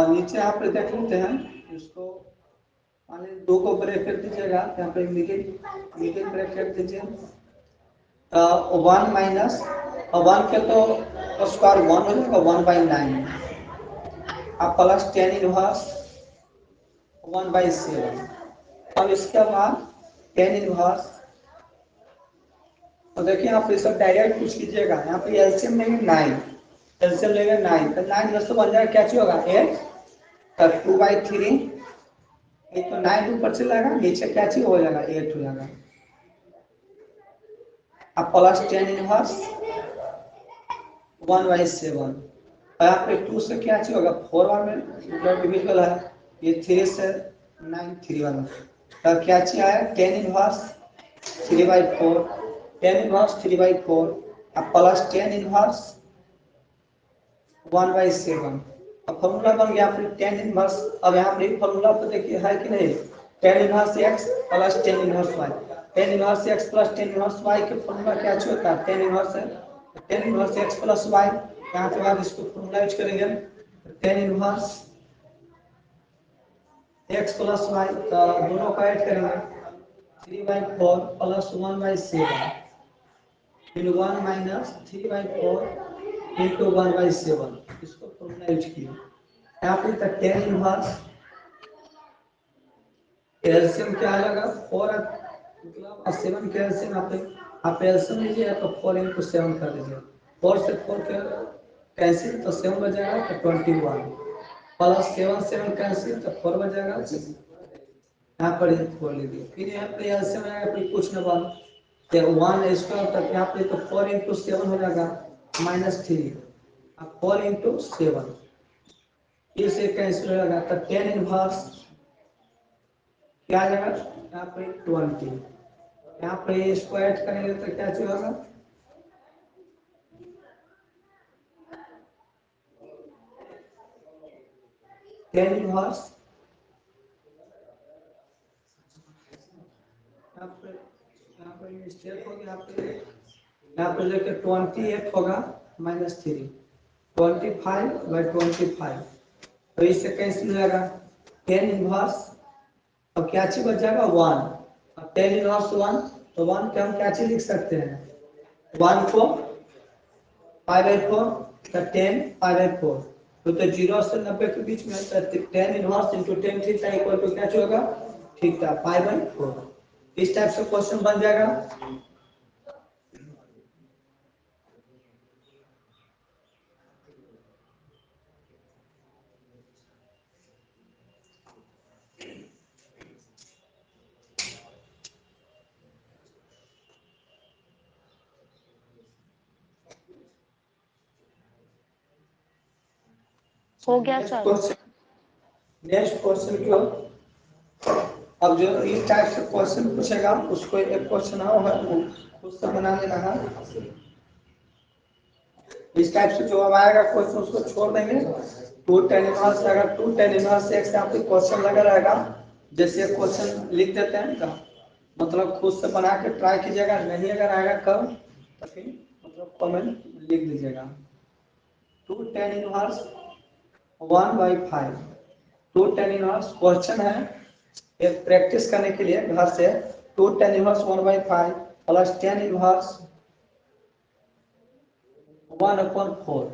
नीचे यहाँ पे देख लेते हैं इसको, मान लीजिए 2 को ब्रैकेट दीजिएगा, यहाँ पे मिडिल ब्रैकेट दीजिए। 1 माइनस 1 के तो स्क्वायर 1 हो जाएगा 1/9, अब प्लस tan इनवर्स 1/7। अब इसके बाद tan इनवर्स, तो देखिए यहाँ पे सब डायरेक्ट कुछ कीजिएगा, यहाँ पे एलसीएम लेंगे 9, एलसीएम लेंगे 9, तो 9 में से बन जाएगा क्या चीज होगा 8, तब 2/3, एक तो 9 ऊपर से लगा, नीचे क्या चीज हो जाएगा 8 हो जाएगा। अब प्लस tan इनवर्स 1/7, यहाँ पे 2 से क्या चीज होगा 4 में डिविजिबल है, ये 3 से 9 3 वाला, तब क्या चीज आया tan इनवर्स 3/4, tan इनवर्स 3/4 अब प्लस tan इनवर्स 1/7। अब फॉर्मूला बन गया फिर tan इनवर्स। अब यहाँ पे फॉर्मूला तो देखिए है कि नहीं, tan inverse x plus tan inverse y, tan inverse x plus tan inverse y के फॉर्मूला क्या होता है tan इनवर्स है, tan inverse x plus y, यहाँ के बाद इसको फॉर्मूला यूज करेंगे tan inverse x plus y, तो दोनों का ऐड करेंगे 3/4 प्लस 1/7 फिर 1 माइनस 3/4 इंटू 1/7, इसको फॉर्मूला यूज किया। यहाँ पे तक tan इनवर्स एलसीएम क्या आएगा 4, मतलब 7 के एलसीएम आप एलसीएम लीजिए तो 4 into 7 कर दीजिए, 4 से 4 के कैंसिल तो 7 बचेगा तो 21 प्लस 7 7 कैंसिल तो 4 बचेगा, यहाँ पर 4 लीजिए। फिर यहाँ पे एलसीएम आएगा फिर कुछ न बन तो 1 स्क्वायर तक, यहाँ पे तो 4 into 7 हो जाएगा -3, अब 4 into 7 फिर से कैंसिल हो जाएगा, तो tan इनवर्स क्या आ जाएगा यहाँ पे 20, यहाँ पे इसको ऐड करेंगे तो क्या चीज होगा tan इनवर्स, यहाँ पे मिस्टेक हो गया, यहाँ पे लेके 28 होगा -3, 25/25, तो इससे कैंसिल हो जाएगा tan इनवर्स। अब क्या चीज बच जाएगा 1, अब tan इनवर्स 1, तो 1 के हम क्या चीज लिख सकते हैं 1 को π/4, तो tan π/4, तो 0 से 90 के बीच में tan inverse into tan theta equal to क्या होगा थीटा π/4। इस टाइप से क्वेश्चन बन जाएगा। हो गया सर। नेक्स्ट क्वेश्चन को, अब जो इस टाइप से क्वेश्चन पूछेगा उसको एक क्वेश्चन और है वो खुद से बना लेना है। इस टाइप से जो अब आएगा क्वेश्चन उसको छोड़ देंगे। 2 tan इनवर्स अगर 2 tan इनवर्स x यहाँ पे क्वेश्चन लगा रहेगा, जैसे क्वेश्चन लिख देते हैं का मतलब खुद से बना के ट्राई कीजिएगा, नहीं अगर आएगा कब तो फिर मतलब कमेंट लिख दीजिएगा। 2 tan inverse 1/5, 2 tan inverse question है एक प्रैक्टिस करने के लिए घर से। 2 tan inverse 1/5 plus tan inverse 1/4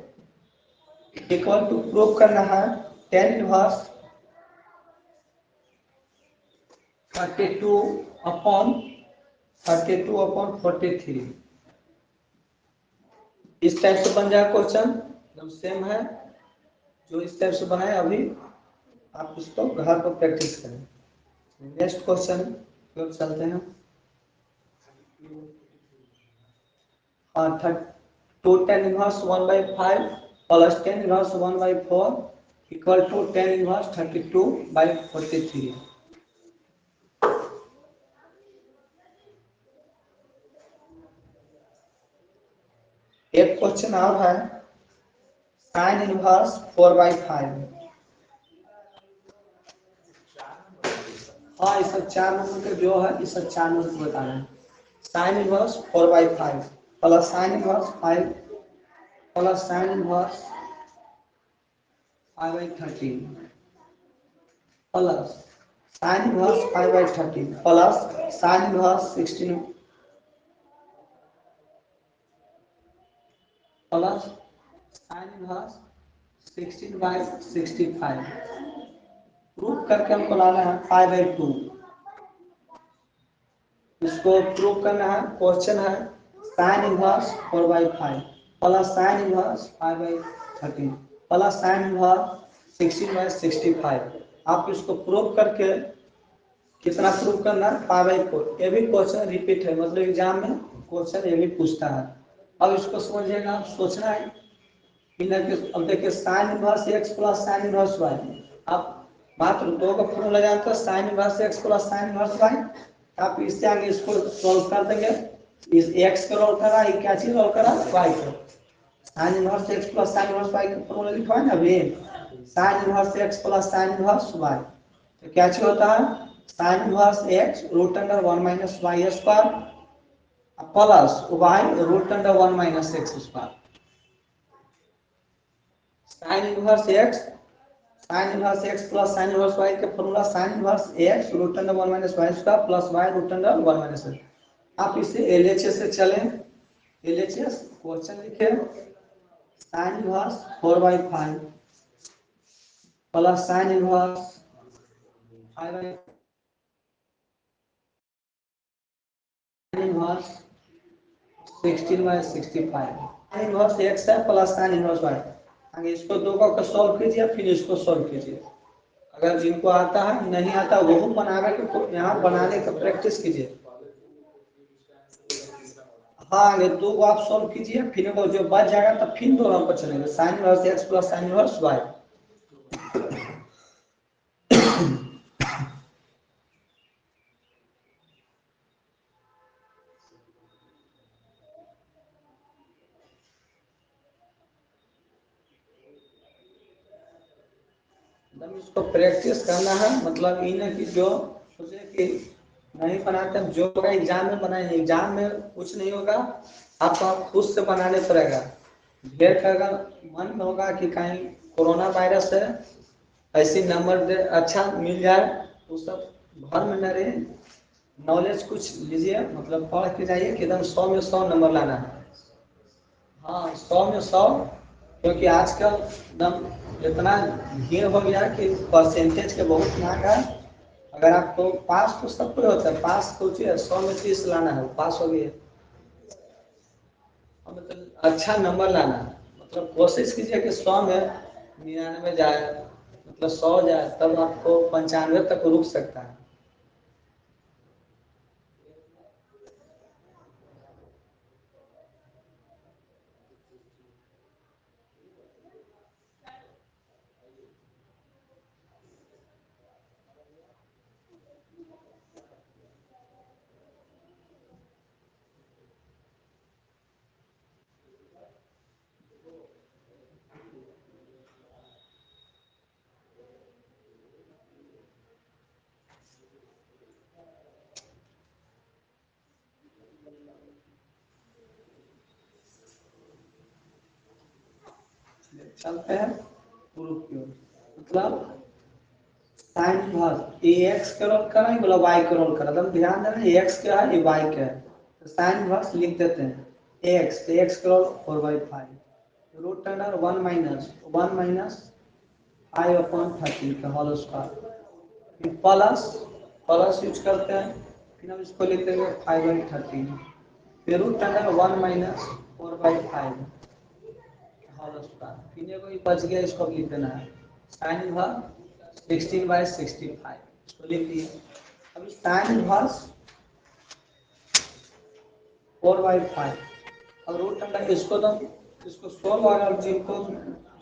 equal to prove करना है tan इनवर्स 32 अपॉन 32/43। इस टाइप से बन जाए क्वेश्चन, एकदम सेम है जो इस टाइप से बनाए। अभी आप इसको घर पर प्रैक्टिस करें। नेक्स्ट क्वेश्चन की ओर चलते हैं। हाँ, to tan inverse 1/5 plus tan inverse 1/4 equal to tan inverse 32/43। एक क्वेश्चन और है, sin इनवर्स 4/5। हाँ, इस सब 4 नंबर के जो है इस सब 4 नंबर को बताना है। sin inverse 4/5 plus sin inverse 5 plus sin inverse 5/13 plus sin inverse 5/13 plus sin inverse 16 plus sin inverse 16/65। Proof करके हमको लाना है 5/2। इसको प्रूफ करना है। क्वेश्चन है sin inverse 4/5 plus sin inverse 5/13 plus sin inverse 16/65। आप इसको प्रूफ करके कितना प्रूफ करना है 5/4। ये भी क्वेश्चन रिपीट है, मतलब एग्जाम में क्वेश्चन ये भी पूछता है। अब इसको समझिएगा, सोचना है। अब देखिए sin inverse x plus sin inverse y, आप मात्र दो का फॉर्मूला जानते हो, sin inverse x plus sin inverse y। आप इससे आगे इसको सॉल्व कर देंगे। इस x को रोल करा, ये क्या चीज रोल करा, y को। sin inverse x plus sin inverse y का फॉर्मूला लिखवाए ना अभी, sin inverse x plus sin inverse y। तो क्या चीज होता है, sin inverse x root under 1 minus y square plus y root under 1 minus x square. sin inverse x plus sin inverse y का formula sin inverse x root under 1 minus y square plus y root under 1 minus x. आप इसे LHS से चलें, LHS question लिखे sin inverse 4/5 plus sin inverse 5 inverse 16/65। Inverse x है plus sin inverse y। आगे इसको दो का सॉल्व कीजिए, फिर इसको सॉल्व कीजिए। अगर जिनको आता है, नहीं आता वो बनाने के, यहाँ बनाने का प्रैक्टिस कीजिए। हाँ, आगे दो को आप सॉल्व कीजिए, फिर को जो बच जाएगा तो फिर दो नंबर चलेंगे, sin inverse x plus sin inverse y। एकदम इसको प्रैक्टिस करना है, मतलब ये ना कि जो सोचे कि नहीं बनाते, जो होगा एग्जाम में बनाएंगे। एग्जाम में कुछ नहीं होगा, आपको खुद से बनाने पड़ेगा। ढेर का अगर मन में होगा कि कहीं कोरोना वायरस है, ऐसी नंबर दे अच्छा मिल जाए तो सब भर में न रहे, नॉलेज कुछ लीजिए, मतलब पढ़ के जाइए कि एकदम 100 में 100 नंबर लाना है। हाँ, 100 में 100, क्योंकि आजकल एकदम इतना भीड़ हो गया कि परसेंटेज के बहुत मांग है। अगर आपको पास तो सब कुछ होता है, पास सोचिए 100 में 30 लाना है, पास हो गया। मतलब अच्छा नंबर लाना है, मतलब कोशिश कीजिए कि 100 में 99 जाए, मतलब 100 जाए, तब आपको 95 तक रुक सकता है। चलते हैं प्रूफ की ओर। मतलब साइन इनवर्स ए एक्स का रोल करा है, बोला वाई का रोल करा, तो ध्यान देना एक्स क्या है, ये वाई का है। तो साइन इनवर्स लिख देते हैं एक्स, तो एक्स का रोल 4/5 रूट अंडर 1 माइनस 5/13 का whole square, plus plus use करते हैं, फिर हम इसको लिख देंगे 5/13, फिर root under 1 minus 4/5 whole square. फिर ये कोई बच गया, इसको लिख देना है साइन इनवर्स 16/65, इसको लिख दिए। अभी साइन इनवर्स 4/5 और रूट अंडर इसको तो इसको सोल्व अगर जिनको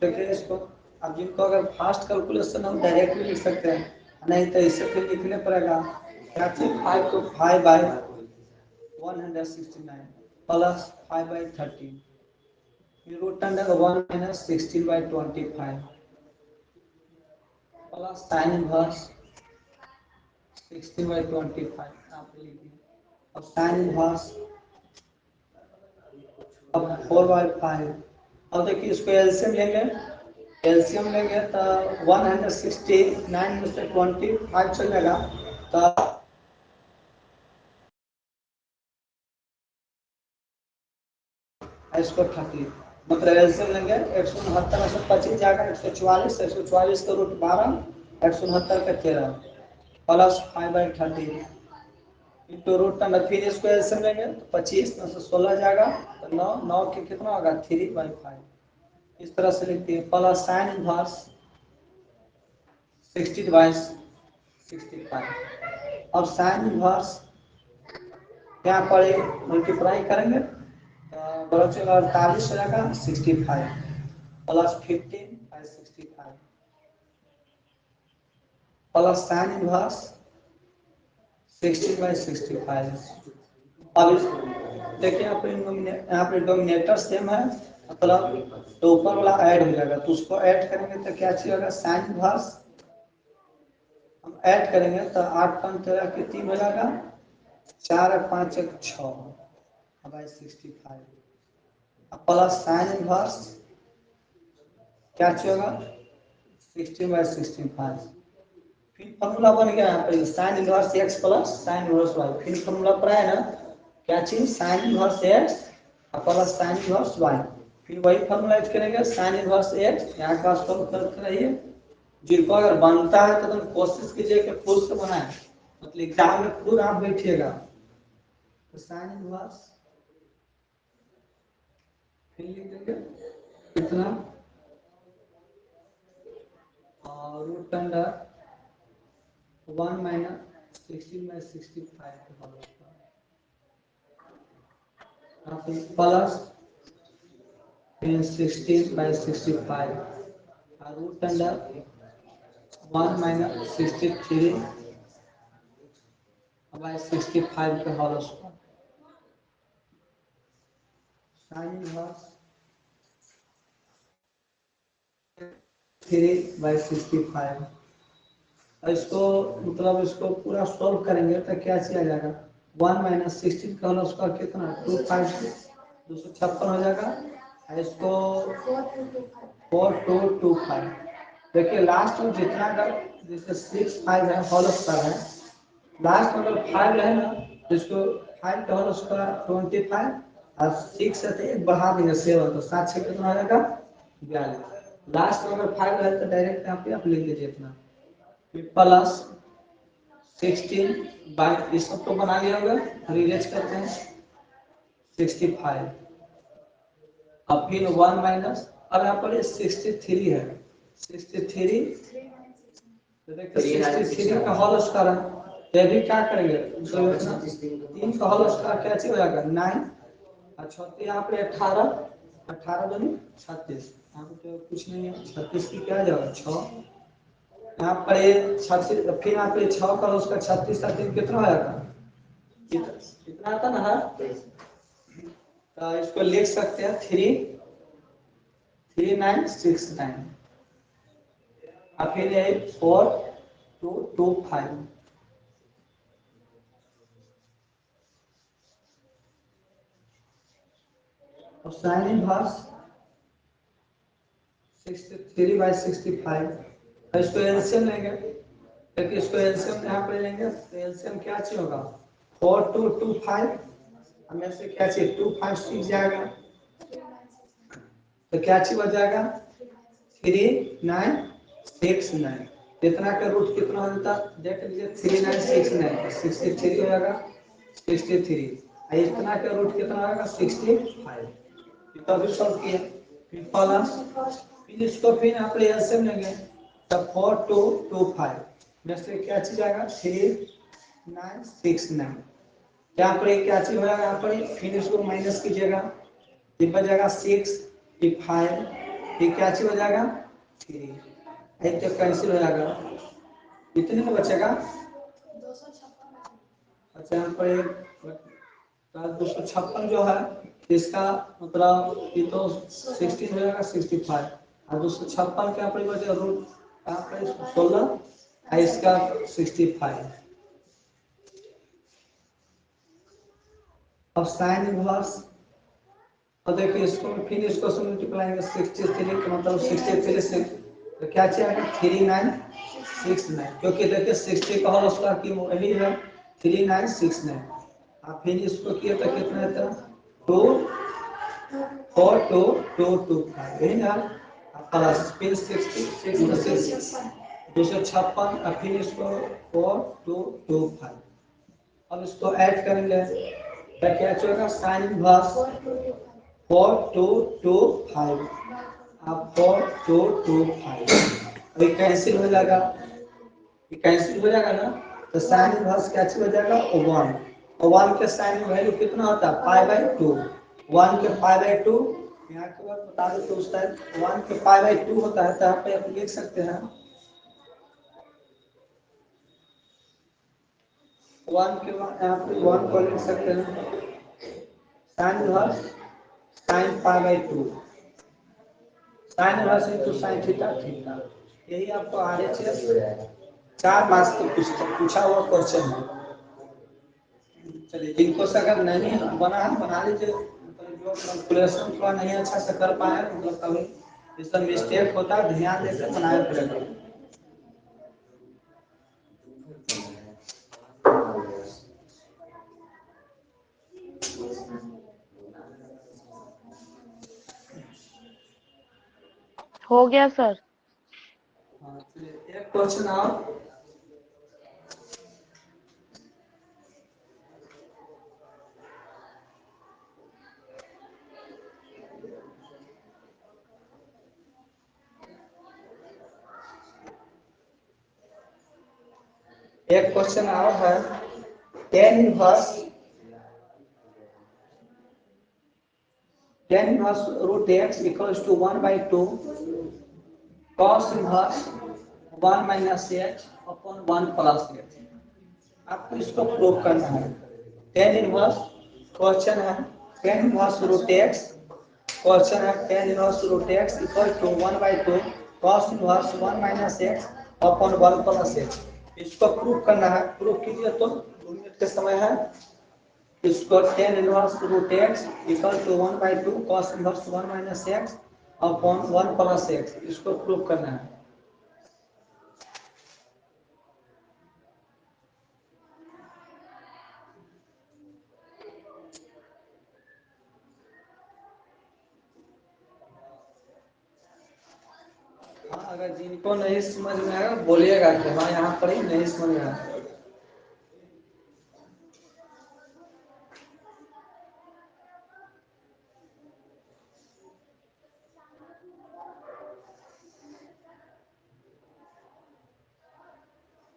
देखिए इसको, अब जिनको अगर फास्ट कैलकुलेशन हम डायरेक्टली लिख सकते हैं, नहीं तो इससे फिर लिखने पड़ेगा क्या चीज 5 को 5/169 प्लस 5/13 फिर root under 1 minus 16/25 plus sine inverse 16/25 आप लिखिए। अब साइन इनवर्स अब 4/5। अब देखिए इसको एलसीएम लेंगे, एलसीएम लेंगे तो 169 में से 25 चलेगा तो इसको 30, मतलब एलसीएम लेंगे 169 में से 25 जाएगा 144, 144 का रूट 12, 169 का 13 प्लस 5/13 इंटू रूट अंडर, फिर इसको एलसीएम लेंगे तो 25 में से 16 जाएगा तो 9, 9 के कितना होगा 3/5, इस तरह से लिखते हैं प्लस साइन इनवर्स 60/65। अब साइन इनवर्स यहाँ पर मल्टीप्लाई करेंगे तो 48 हो जाएगा 65 प्लस 15/65 प्लस साइन इनवर्स 60/65। अब देखिए यहाँ पे डोमिनेटर सेम है, मतलब तो ऊपर वाला ऐड हो जाएगा, तो उसको ऐड करेंगे तो क्या चाहिए होगा साइन इनवर्स, हम ऐड करेंगे तो 8×13 हो जाएगा, 4×5=6/65 प्लस साइन इनवर्स क्या चाहिए होगा 16/65। फिर फॉर्मूला बन गया यहाँ पे sign inverse x plus sine inverse y, फिर फॉर्मूला पर है ना क्या चीज sign inverse x plus sine inverse y, फिर वही फॉर्मूला यूज करेंगे साइन इनवर्स x, यहाँ का सॉल्व करते रहिए। जिनको अगर बनता है तो कोशिश कीजिए कि खुद से बनाए, मतलब एग्जाम में खुद आप बैठिएगा तो साइन इनवर्स फिर लिख देंगे कितना और रूट अंडर 1 माइनस 16/65 प्लस 16/65 और रूट अंडर 1 माइनस 63/65 के होल स्क्वायर साइन इनवर्स 3/65। इसको मतलब इसको पूरा सॉल्व करेंगे तो क्या किया जाएगा 1 माइनस 16 का होल स्क्वायर कितना 256 हो जाएगा, इसको 4225। देखिए लास्ट में जितना अगर जैसे 6 5 है होल स्क्वायर है, लास्ट में अगर 5 है ना तो इसको 5 का होल स्क्वायर 25 और 6 से तो एक बढ़ा देंगे 7, तो 7 6 कितना हो जाएगा 42। लास्ट में अगर 5 है तो डायरेक्ट यहाँ पे आप लिख लीजिए इतना प्लस 16 इस सब को बना लिया होगा, रिलेट करते हैं 65 अब फिर 1 माइनस, अब यहाँ पर 63 है 63, तो देखिए 63 का होल स्क्वायर है, ये भी क्या करेंगे 3 का होल स्क्वायर क्या चीज हो जाएगा 9 और 36 यहाँ पे 18, 18 दूनी 36, यहाँ पे तो कुछ नहीं है 36 की क्या जाएगा 6, यहाँ पर ये 36, फिर यहाँ पे 6 का उसका 36 कितना हो जाएगा कितना आता ना है, तो इसको लिख सकते हैं 3969 और फिर ये 4225 और साइन इनवर्स 63/65, तो इसको एलसीएम लेंगे, क्योंकि इसको एलसीएम यहाँ पे लेंगे तो एलसीएम क्या चाहिए होगा 4225, हमें से क्या चाहिए 256 जाएगा, तो क्या चीज बच जाएगा 3969, कितना का रूट कितना हो जाता देख लीजिए 3969 63 हो जाएगा 63, इतना का रूट कितना आएगा 65, तो अभी सॉल्व किया, फिर प्लस, फिर इसको फिर आप एलसीएम लेंगे तब 4225 में से क्या चीज आएगा 3969, यहाँ पर क्या चीज होगा, यहाँ पर फिर इसको माइनस कीजिएगा, ये बचेगा 6, ये 5, ये क्या चीज हो जाएगा 3, तो कैंसिल हो जाएगा, कितने में बचेगा, अच्छा यहाँ पर 256 जो है इसका मतलब ये तो 16 हो जाएगा 65, और 256 क्या पर बचेगा रूट यहाँ पर 16 इसका 65, अब साइन इनवर्स, और देखिए इसको फिर इसको से मल्टीप्लाई 63 का मतलब 63 से तो क्या चाहिए 3969, क्योंकि देखिए 60 का होल स्क्वायर की वही है 3969, आप फिर इसको किए तो कितना था 2 4 2 2 2 5 यही ना, प्लस फिर 66 256 और फिर इसको 4 2 2 5, अब इसको ऐड करेंगे तो क्या होगा साइन इनवर्स 4225, अब 4225 अभी कैंसिल हो जाएगा, ये कैंसिल हो जाएगा ना, तो साइन इनवर्स क्या हो जाएगा 1, और 1 के साइन वैल्यू कितना होता है π/2, 1 के π/2, यहाँ के बाद बता दो तो उस टाइम 1 के π/2 होता है, तो यहाँ पे आप लिख सकते हैं 1 के यहाँ पे 1 को लिख सकते हैं sine inverse sine π/2, sine inverse into sine theta theta, यही आपको आरएचएस 4 मार्क्स को पूछा हुआ क्वेश्चन है। चलिए जिनको से अगर नहीं बना है बना लीजिए, मतलब जो कैलकुलेशन थोड़ा नहीं अच्छा से कर पाए मतलब कभी इसका मिस्टेक होता है, ध्यान देकर बनाया पड़ेगा। हो गया सर। हाँ चलिए एक क्वेश्चन और, एक क्वेश्चन और है tan inverse root x equals to 1/2 cos inverse 1 minus h upon 1 plus h, आपको इसको प्रूव करना है। tan इनवर्स क्वेश्चन है tan inverse root x, question है tan inverse root x equal to 1/2 cos inverse 1 minus x upon 1 plus h, इसको prove करना है, prove कीजिए तो 2 मिनट के समय है। इसको tan inverse root x equal to 1/2 cos inverse 1 minus x upon 1 plus x, इसको प्रूव करना है। हाँ, अगर जिनको नहीं समझ में आएगा बोलिएगा कि हाँ यहाँ पर ही नहीं समझ में आया।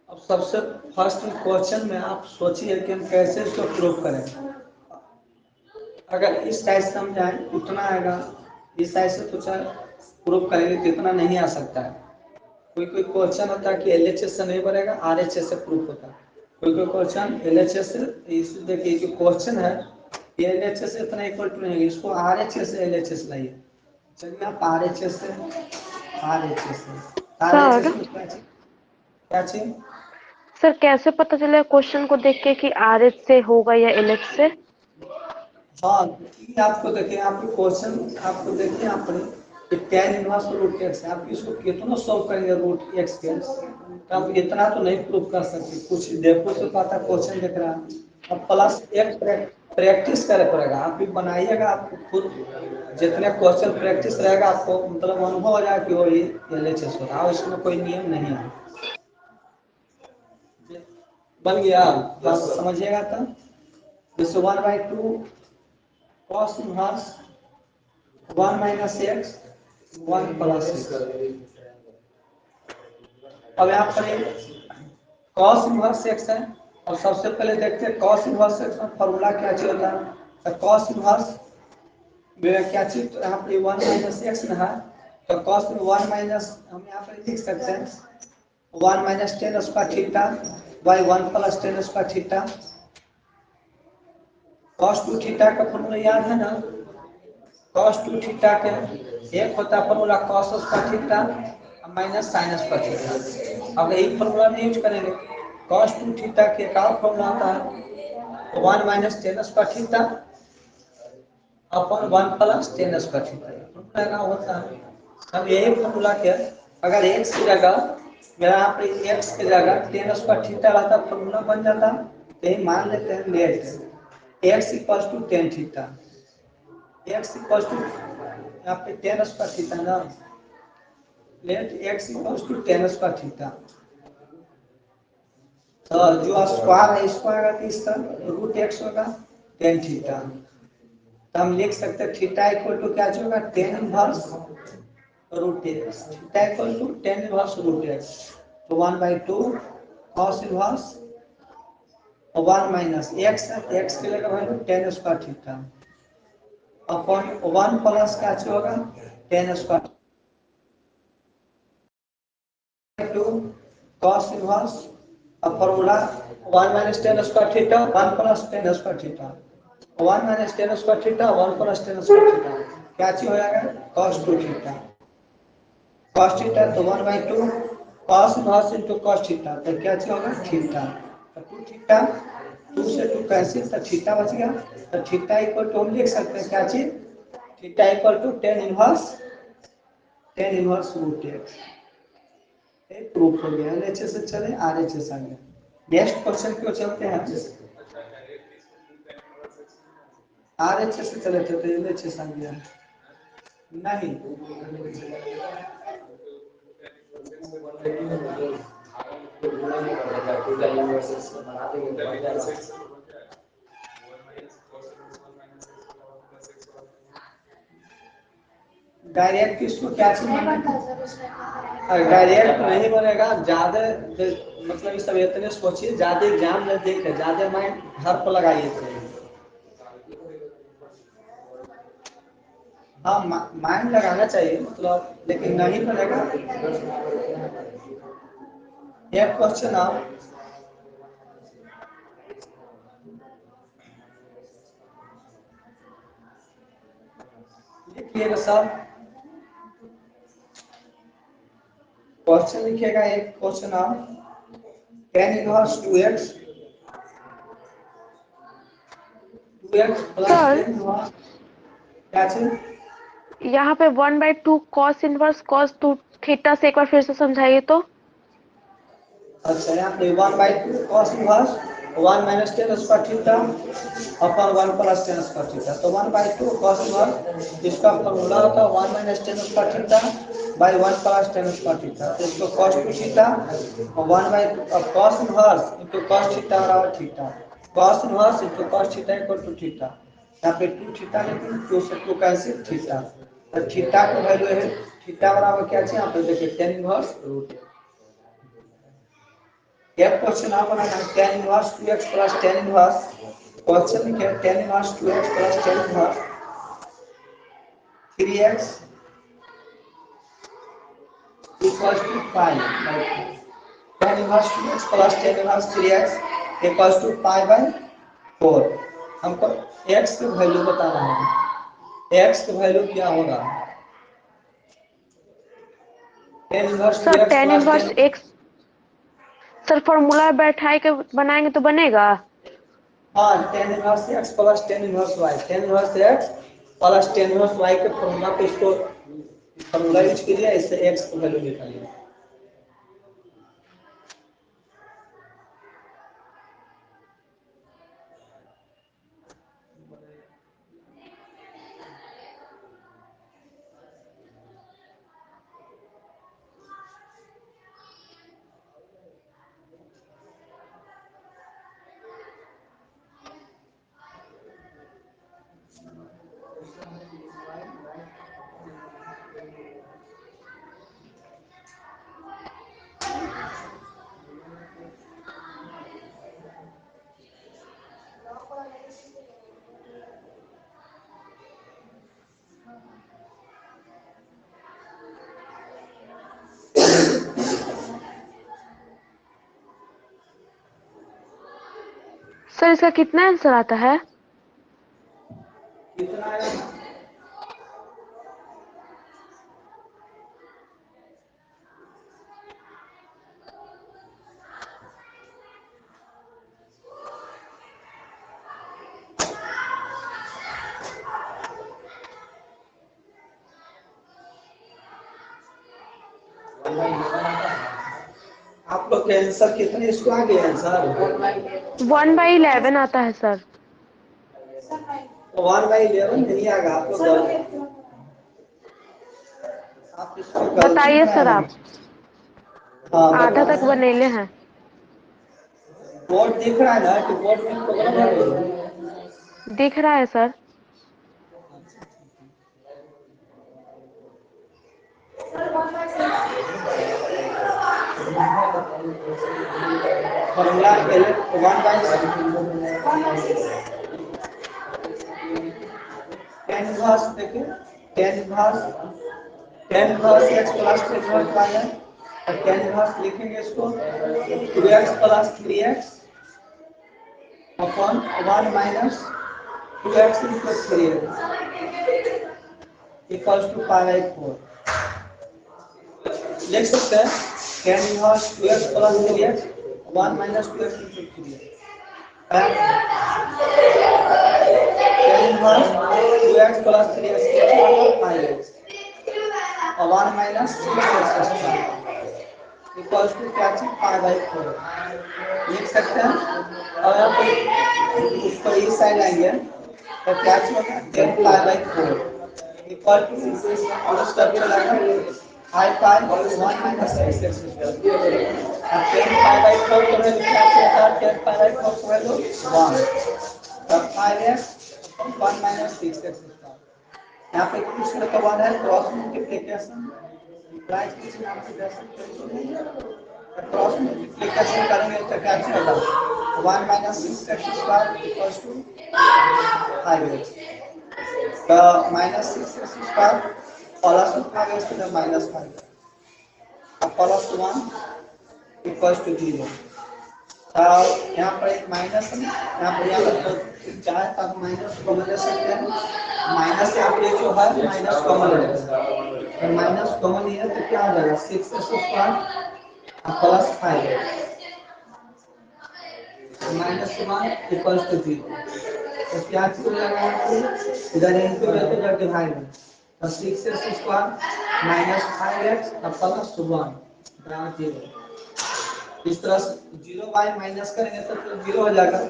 अब सबसे फर्स्ट क्वेश्चन में आप सोचिए कि हम कैसे इसको प्रूव करें। अगर इस साइड से हम जाए उतना आएगा, इस साइड से तो प्रूव करेंगे तो इतना नहीं आ सकता है। कोई कोई क्वेश्चन होता है कि एलएचएस से नहीं बनेगा, आरएचएस से प्रूफ होता है। कोई कोई क्वेश्चन एलएचएस से, इस देखिए जो क्वेश्चन है ये एलएचएस से इतना इक्वल टू नहीं है, इसको आरएचएस से एलएचएस लाइए। चलिए आप आरएचएस से सर में क्या चीज सर कैसे पता चले क्वेश्चन को देख के कि आरएच से होगा या एलएच से? हाँ ये आपको देखिए, आपको क्वेश्चन आपको देखिए यहाँ पर tan इनवर्स रूट x, आप इसको कितना सॉल्व करेंगे रूट x के, आप इतना तो नहीं प्रूव कर सकते, कुछ देखो से पता क्वेश्चन देख रहा है। अब प्लस एक प्रैक्टिस करे पड़ेगा, आप भी बनाइएगा, आपको खुद जितने क्वेश्चन प्रैक्टिस रहेगा आपको मतलब अनुभव हो जाएगा कि वो ये एलएचएस हो रहा है, इसमें कोई नियम नहीं है। बन गया, बात समझिएगा तो जैसे 1/2 cos inverse 1 minus x 1 plus x. अब यहाँ पर cos इनवर्स एक्स है, और सबसे पहले देखते हैं cos इनवर्स एक्स में फॉर्मूला क्या चीज होता है। तो cos इनवर्स मेरा क्या चीज, तो यहाँ पे 1 माइनस एक्स में है, तो cos में 1 माइनस हम यहाँ पे लिख सकते हैं 1 minus tan square theta by 1 plus tan square theta. cos 2 theta का फॉर्मूला याद है ना, cos 2 थीटा के एक होता है formula cos square theta minus sine square theta. अब यही फॉर्मूला नहीं यूज करेंगे, cos 2 थीटा के एक और फॉर्मूला आता है 1 माइनस टेन स्क्वायर थीटा अपन 1 plus tan square theta. Formula क्या होता है, हम यही फॉर्मूला के अगर x की जगह मेरा यहाँ पे x की जगह टेन स्क्वायर थीटा रहता फॉर्मूला बन जाता। तो यही मान लेते हैं let x equal to tan theta, x equal to यहाँ पे टेन स्क्वायर थीटा ना, let x equal to tan square theta. तो जो स्क्वायर है स्क्वायर का इसका रूट एक्स होगा टेन थीटा। तो हम लिख सकते हैं थीटा इक्वल टू क्या होगा tan inverse root X, theta equal to tan inverse root X. तो 1/2 cos इनवर्स 1 माइनस एक्स है, एक्स के लिए value tan square theta upon 1 plus क्या होगा tan square to cos inverse अब formula 1 minus tan square theta 1 plus tan square theta 1 minus tan square theta 1 plus tan square theta क्या चीज हो जाएगा cos 2 थीटा। cos थीटा तो 1/2 cos inverse into cos theta, तो क्या चीज होगा थीटा। तो 2 थीटा 2 से 2 कैंसिल, तो थीटा बच गया। तो थीटा इक्वल टू हम लिख सकते हैं क्या चीज, theta equal to tan inverse root x. Proof हो गया। एलएचएस से चले आरएचएस आ गया। नेक्स्ट क्वेश्चन क्यों चलते हैं, आरएचएस से चले थे तो एलएचएस आ गया नहीं। डायरेक्ट इसको क्या डायरेक्ट नहीं बनेगा, ज्यादा मतलब इस सब इतने सोचिए, ज्यादा एग्जाम नजदीक है, ज्यादा माइंड घर पर लगाइए। हाँ माइंड लगाना चाहिए मतलब, लेकिन नहीं बनेगा। एक क्वेश्चन आप लिखिएगा सब, क्वेश्चन लिखिएगा एक क्वेश्चन आप tan inverse 2x plus sir tan inverse क्या चीज। यहाँ पे 1/2 cos इनवर्स cos 2 थीटा से एक बार फिर से समझाइए तो। अच्छा यहाँ पे 1/2 cos inverse 1 minus tan square theta upon 1 plus tan square theta. तो 1/2 cos इनवर्स इसका फॉर्मूला होता है 1 minus tan square theta by 1 plus tan square theta. तो इसको cos 2 theta 1/2 cos inverse into cos theta बराबर theta, cos inverse into cos theta equal to theta. यहाँ पे 2 theta लेकिन 2 से 2 कैंसिल थीटा, तो थीटा का वैल्यू है थीटा बराबर क्या है यहाँ पे देखिए tan इनवर्स रूट। एक क्वेश्चन आप बनाना tan inverse 2x plus tan inverse, question लिखे tan inverse 2x plus tan inverse 3x equals to pi by 4। tan inverse 2x plus tan inverse 3x equals to pi by 4। हमको x की value बताना है, x की value क्या होगा tan inverse sir 2x tan plus inverse tan। एक sir formula बैठाए के बनाएंगे तो बनेगा। हाँ tan inverse x plus tan inverse y, tan inverse x plus tan inverse y के फॉर्मूला पे इसको फॉर्मूला यूज कीजिए, इससे x की वैल्यू निकालिए। सर इसका कितना आंसर आता है? कितना आएगा? आप लोग के आंसर कितने इसको आ गया आंसर? 1/11 आता है सर। 1/11 नहीं आएगा आप लोग। आप इसको बताइए सर आप। हाँ, आधा तक बनेले हैं। बोर्ड दिख रहा है ना कि बोर्ड में प्रॉब्लम है? दिख रहा है सर। फॉर्मूला 1/10 देखिए, 10 x प्लस 10 है, और 10 लिखेंगे इसको 2x plus 3x upon 1 minus 2x plus 3x equals to 5/4। लिख सकते हैं 10 inverse 2x plus 3x 1 minus 2x into 3x। 10 inverse 2x plus 3x equal 5x और 1 माइनस 6x इक्वल्स टू क्या चीज 5/4 लिख सकते हैं। और अब उस पर इस साइड आएंगे तो क्या चीज होगा 10 5/4 इक्वल टू इस करके लगाएंगे 5 1 माइनस 6x स्क्वायर। अब 10 5/4 करें तो क्या होता है 10 5/4 करें तो 1 तब 5x 1 माइनस 6x स्क्वायर। यहाँ पे कुछ तो 1 है क्रॉस मल्टीप्लिकेशन राइट किस नाम से दे सकते हैं क्रॉस मल्टीप्लिकेशन करेंगे तो क्या होगा 1 minus 6x square equals to 5x। तो minus 6x square plus 5x तो माइनस 5 अब प्लस 1 इक्वल्स टू 0। यहाँ पर एक माइनस है, यहाँ पर चाहे तो आप माइनस कॉमन ले सकते हैं। माइनस यहाँ पे जो है माइनस कॉमन है, माइनस कॉमन है तो क्या हो जाएगा 6x square plus 5x minus 1 equals to 0। तो क्या चीज हो जाएगा इधर इनटू है तो इधर डिवाइड है तो 6x square minus 5x plus 1 बराबर 0। इस तरह से 0 बाय माइनस करेंगे तो 0 हो जाएगा।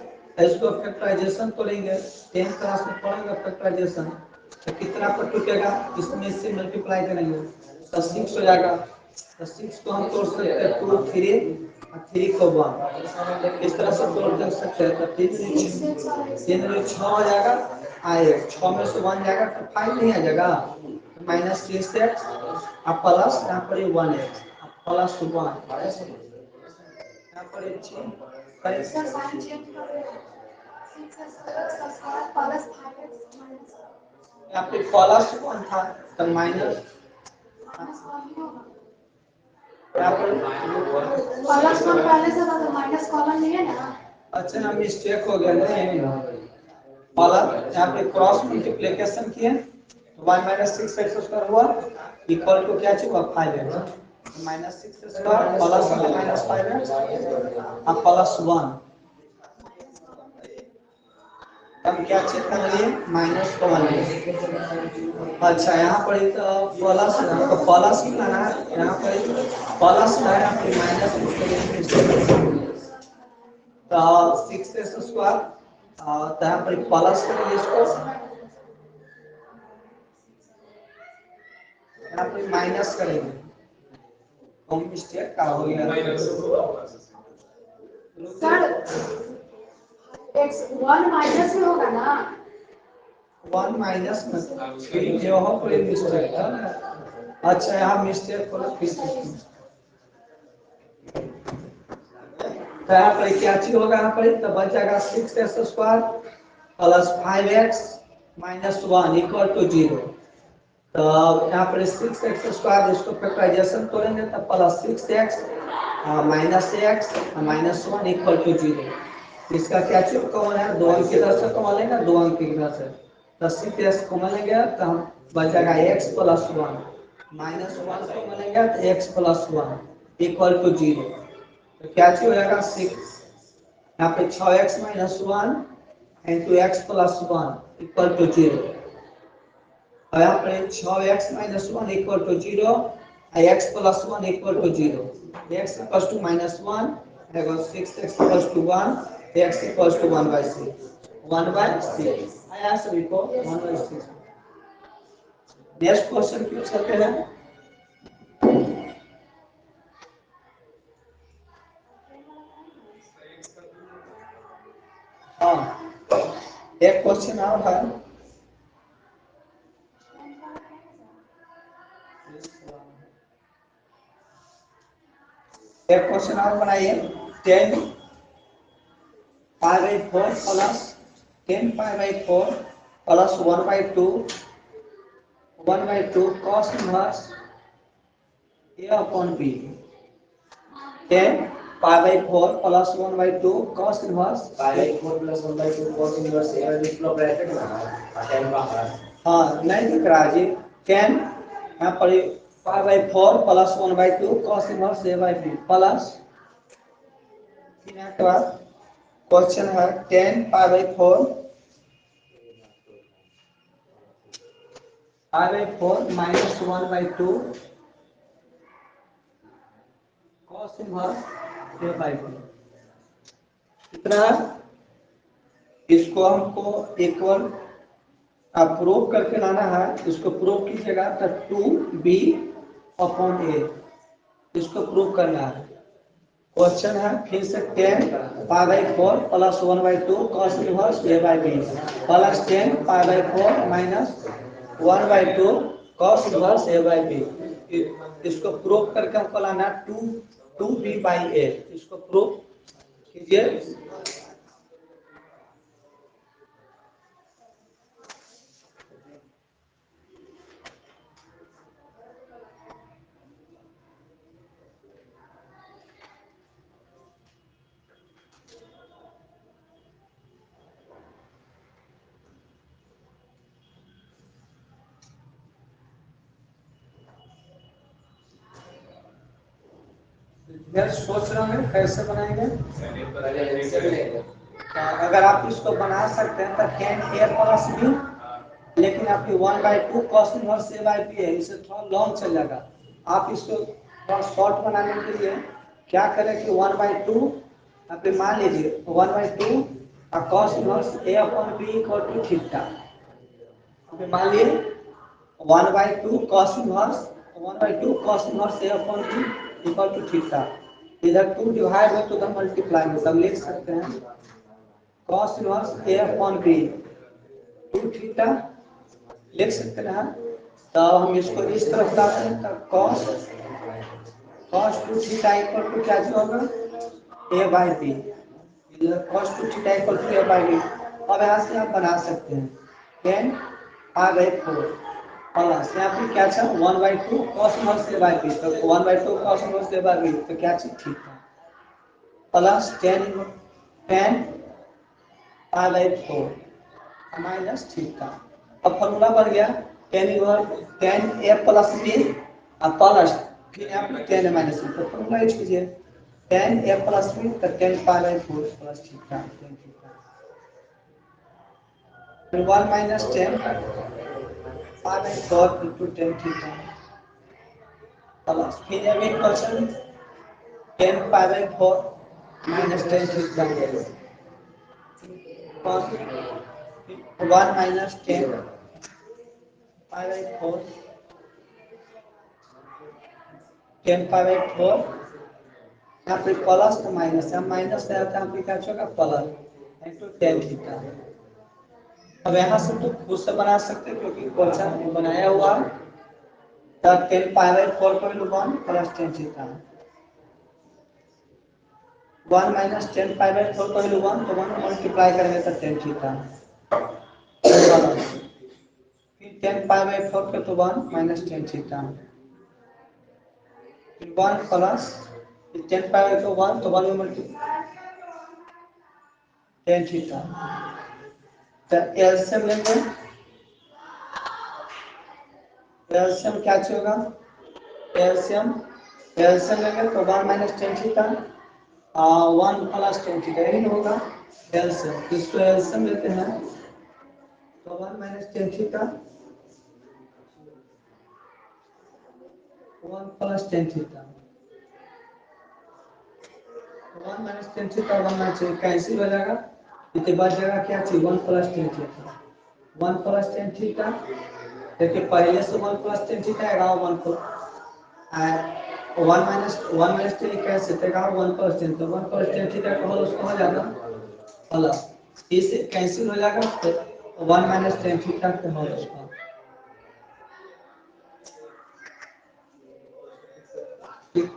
इसको फैक्टराइजेशन करेंगे 10 क्लास में पढ़ेंगे फैक्टराइजेशन तो कितना पर टूटेगा इसमें से मल्टीप्लाई करेंगे तो 6 हो जाएगा। तो 6 को हम तोड़ सकते हैं 2 3 और 3 को 1 इस तरह से तोड़ दे सकते हैं। तो 3 में 6 हो जाएगा आए 6 में से 1 जाएगा तो 5 नहीं आ जाएगा माइनस 6x और प्लस यहाँ पर 1x प्लस 1 यहाँ पर एक चीज सर साइन चेंज करें 6x प्लस 5x माइनस यहाँ पे प्लस 1 था तो माइनस माइनस 1 नहीं होगा। यहाँ पर प्लस 1 पहले से था तो माइनस कॉमन नहीं है ना। अच्छा ना मिस्टेक हो गया नहीं प्लस यहाँ पे क्रॉस मल्टीप्लिकेशन किए तो 1 माइनस 6x स्क्वायर हुआ इक्वल टू क्या चाहिए 5x minus 6 square plus minus 5x और प्लस 1 हम क्या चेक कर लिए माइनस को लिए। अच्छा यहाँ पर प्लस प्लस ना है यहाँ पर प्लस ना है यहाँ पर माइनस तो 6x स्क्वायर तो यहाँ पर प्लस करेंगे इसको यहाँ पर माइनस करेंगे हम मिस्टेक का हो गया सर x 1 माइनस में होगा ना 1 माइनस में फिर यहाँ पर मिस्टेक था। अच्छा यहाँ मिस्टेक को तो यहाँ पर क्या चीज होगा यहाँ पर तो बच जाएगा 6x square plus 5x minus 1 equal to 0। तो यहाँ पर 6x स्क्वायर इसको फैक्टराइजेशन करेंगे तो plus 6x minus x minus 1 equal to 0। इसका क्या चीज कॉमन है, 2 अंक की तरफ से कॉमन लेंगे, 2 अंक की तरफ से, तो सी कॉमन लेंगे तो हम बचेगा x प्लस 1 माइनस 1 कॉमन लेंगे तो x प्लस 1 इक्वल टू 0। तो क्या चीज हो जाएगा 6, यहाँ पे 6x minus 1 into x plus 1 equal to 0। और यहाँ पे 6x minus 1 equal to 0 x plus 1 equal to 0, x equal to minus 1 6x equal to 1, x equal to 1/6 आया सभी को 1/6। नेक्स्ट क्वेश्चन पूछ सकते हैं। हाँ एक क्वेश्चन और है, एक क्वेश्चन और बनाइए। 10 π/4 plus 10 π/4 plus 1/2 cos inverse a upon b। 10 π/4 plus 1/2 cos inverse π/4 plus 1/2 cos inverse a और इसको ब्रैकेट में और 10 बाहर। हाँ नहीं दिख रहा जी। 10 यहाँ पर π/4 plus 1/2 cos inverse a/b plus के बाद क्वेश्चन है 10 π/4 माइनस 1/2 cos इनवर्स a/b कितना है, इसको हमको इक्वल आप प्रूव करके लाना है। इसको प्रूव कीजिएगा तो 2b अपॉन a, इसको प्रूव करना है। क्वेश्चन है फिर से 10 π/4 plus 1/2 cos inverse a/b plus 10 π/4 minus 1/2 cos inverse a/b, इसको प्रूव करके हमको लाना 2b/a, इसको प्रूव कीजिए। यार सोच रहा हूँ कैसे बनाएंगे। अगर आप इसको बना सकते हैं तो tan a प्लस b, लेकिन आपकी 1/2 cos इनवर्स a/b है, इसे थोड़ा लॉन्ग चल जाएगा। आप इसको थोड़ा शॉर्ट बनाने के लिए क्या करें कि 1/2 आप मान लीजिए 1/2 cos inverse a upon b equal to theta. मान लिए 1/2 cos inverse a upon b equal to theta, इधर 2 डिवाइड हो तो उधर मल्टीप्लाई में सब लिख सकते हैं। cos inverse a upon b 2 theta लिख सकते हैं। तो हम इसको इस तरफ लाते हैं तो cos 2 थीटा इक्वल टू क्या होगा a/b, इधर cos 2 theta equal to a/b। अब यहाँ से आप बना सकते हैं 10 π/4 प्लस यहाँ पे क्या था 1/2 cos इनवर्स a/b, तो 1/2 cos इनवर्स a/b तो क्या चीज थीटा प्लस 10 π/4 माइनस थीटा। अब फॉर्मूला बन गया 10 a प्लस b प्लस फिर यहाँ पे 10 a माइनस b, तो फॉर्मूला यूज कीजिए 10 a प्लस b तो 10 π/4 प्लस थीटा, फिर 1 माइनस 10 π/4 into 10 थीटा प्लस फिर अब एक क्वेश्चन 10 π/4 माइनस 10 थीटा 1 माइनस 10 π/4 10 π/4 यहाँ पे प्लस तो माइनस है, माइनस है तो यहाँ पे क्या होगा प्लस इंटू 10 थीटा। अब यहाँ से तो खुद से बना सकते हैं क्योंकि क्वेश्चन बनाया हुआ 10 π/4 को 1 प्लस 10 थीटा 1 माइनस 10 π/4 को 1 तो 1 मल्टीप्लाई करेंगे तो 10 थीटा, फिर 10 π/4 पे तो 1 माइनस 10 थीटा, फिर 1 प्लस 10 π/4 1 तो 1 में मल्टीप्लाई टेन थीटा। तो एलसीएम लेंगे, एलसीएम क्या होगा, एलसीएम लेंगे तो 1 minus tan theta 1 plus tan theta यही होगा एलसीएम। इसको एलसीएम लेते हैं तो 1 minus tan theta 1 plus tan theta 1 minus tan theta 1 minus cancel हो जाएगा, इसके बाद जगह क्या चाहिए 1 plus tan theta 1 plus tan theta. देखिए पहले से 1 प्लस टेन थीटा आएगा 1 माइनस टेन कैसे देगा 1 प्लस टेन, तो 1 प्लस टेन थीटा का होल उसको हो जाएगा प्लस, इससे कैंसिल हो जाएगा तो 1 माइनस टेन थीटा का होल उसका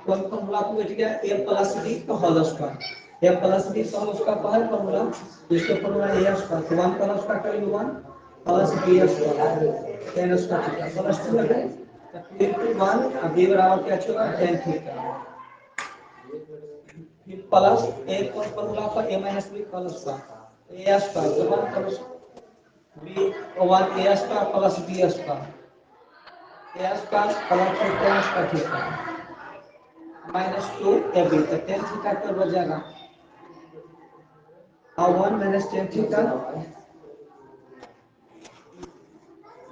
कौन फॉर्मूला आपको बैठ गया a प्लस b का whole square, a plus b का होल स्क्वायर का है फॉर्मूला, इसका फॉर्मूला a स्क्वायर तो 1 प्लस का करेंगे 1 plus b square 10 square theta plus 2 है तो 1 अब b बराबर क्या होगा 10 थीटा, फिर प्लस एक और फॉर्मूला का a माइनस b का होल स्क्वायर a स्क्वायर तो 1 plus b 1 a square plus b square a square plus 10 square theta minus 2 a b तो 10 थीटा पर बच जाएगा और 1 माइनस 10 थीटा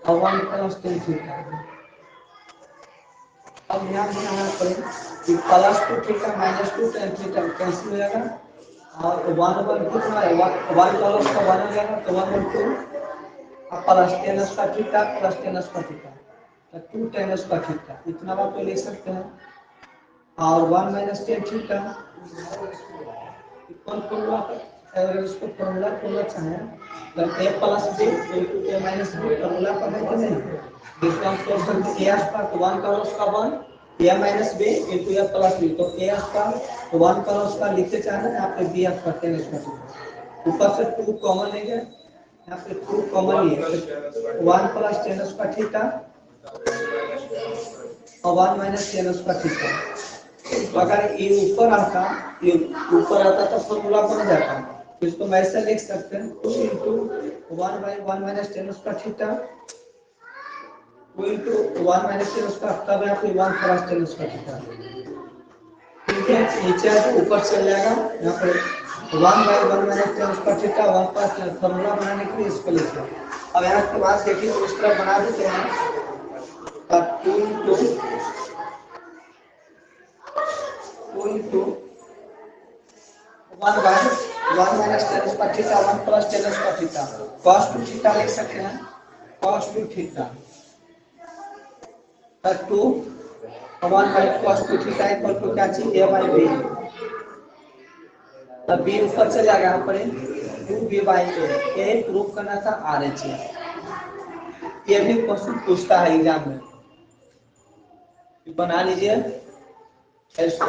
और 1 प्लस 10 थीटा। अब यहाँ बनाना पड़ेगा कि plus 2 theta minus 2 10 theta cancel हो जाएगा और 1 1 कितना है 1 प्लस का 1 हो जाएगा तो 1 1 2 और plus 10 square theta plus 10 square theta तो 2 10 स्क्वायर थीटा इतना बात तो ले सकते हैं और 1 माइनस 10 थीटा कौन फॉर्मूला अगर इसको फॉर्मूला खोलना चाहें तो a plus b into a minus b formula पर है कि नहीं, जिसको हम सोच सकते हैं a स्क्वायर तो 1 का उसका 1 a minus b into a plus b तो a स्क्वायर तो 1 का उसका लिखते चाहे यहाँ पे b स्क्वायर 10 स्क्वायर ऊपर से 2 कॉमन लेंगे यहाँ पे 2 कॉमन लिए 1 प्लस 10 स्क्वायर थीटा और 1 माइनस 10 स्क्वायर थीटा। अगर ये ऊपर आता तो फॉर्मूला बन जाता, तो इसको मैं ऐसे लिख सकते हैं 2 इंटू 1 बाई 1 माइनस 10 उसका थीटा 2 इंटू 1 माइनस 10 उसका तब यहाँ पे 1 प्लस 10 उसका थीटा ठीक है, नीचे ऊपर चल जाएगा यहाँ पे 1 बाई 1 माइनस 10 उसका थीटा 1 प्लस फॉर्मूला बनाने के लिए इसको लिखा। अब यहाँ के बाद देखिए तो इस तरह बना देते हैं 2 into 1 by 1 minus 10 square theta 1 plus 10 square theta cos 2 theta लिख सकते हैं cos 2 theta 2 1 by cos 2 theta equal to क्या चाहिए a बाय b तब b ऊपर चले जाएगा यहाँ पर 2b बाय a प्रूफ करना था RHS, ये भी क्वेश्चन पूछता है एग्जाम में, बना लीजिए ऐसे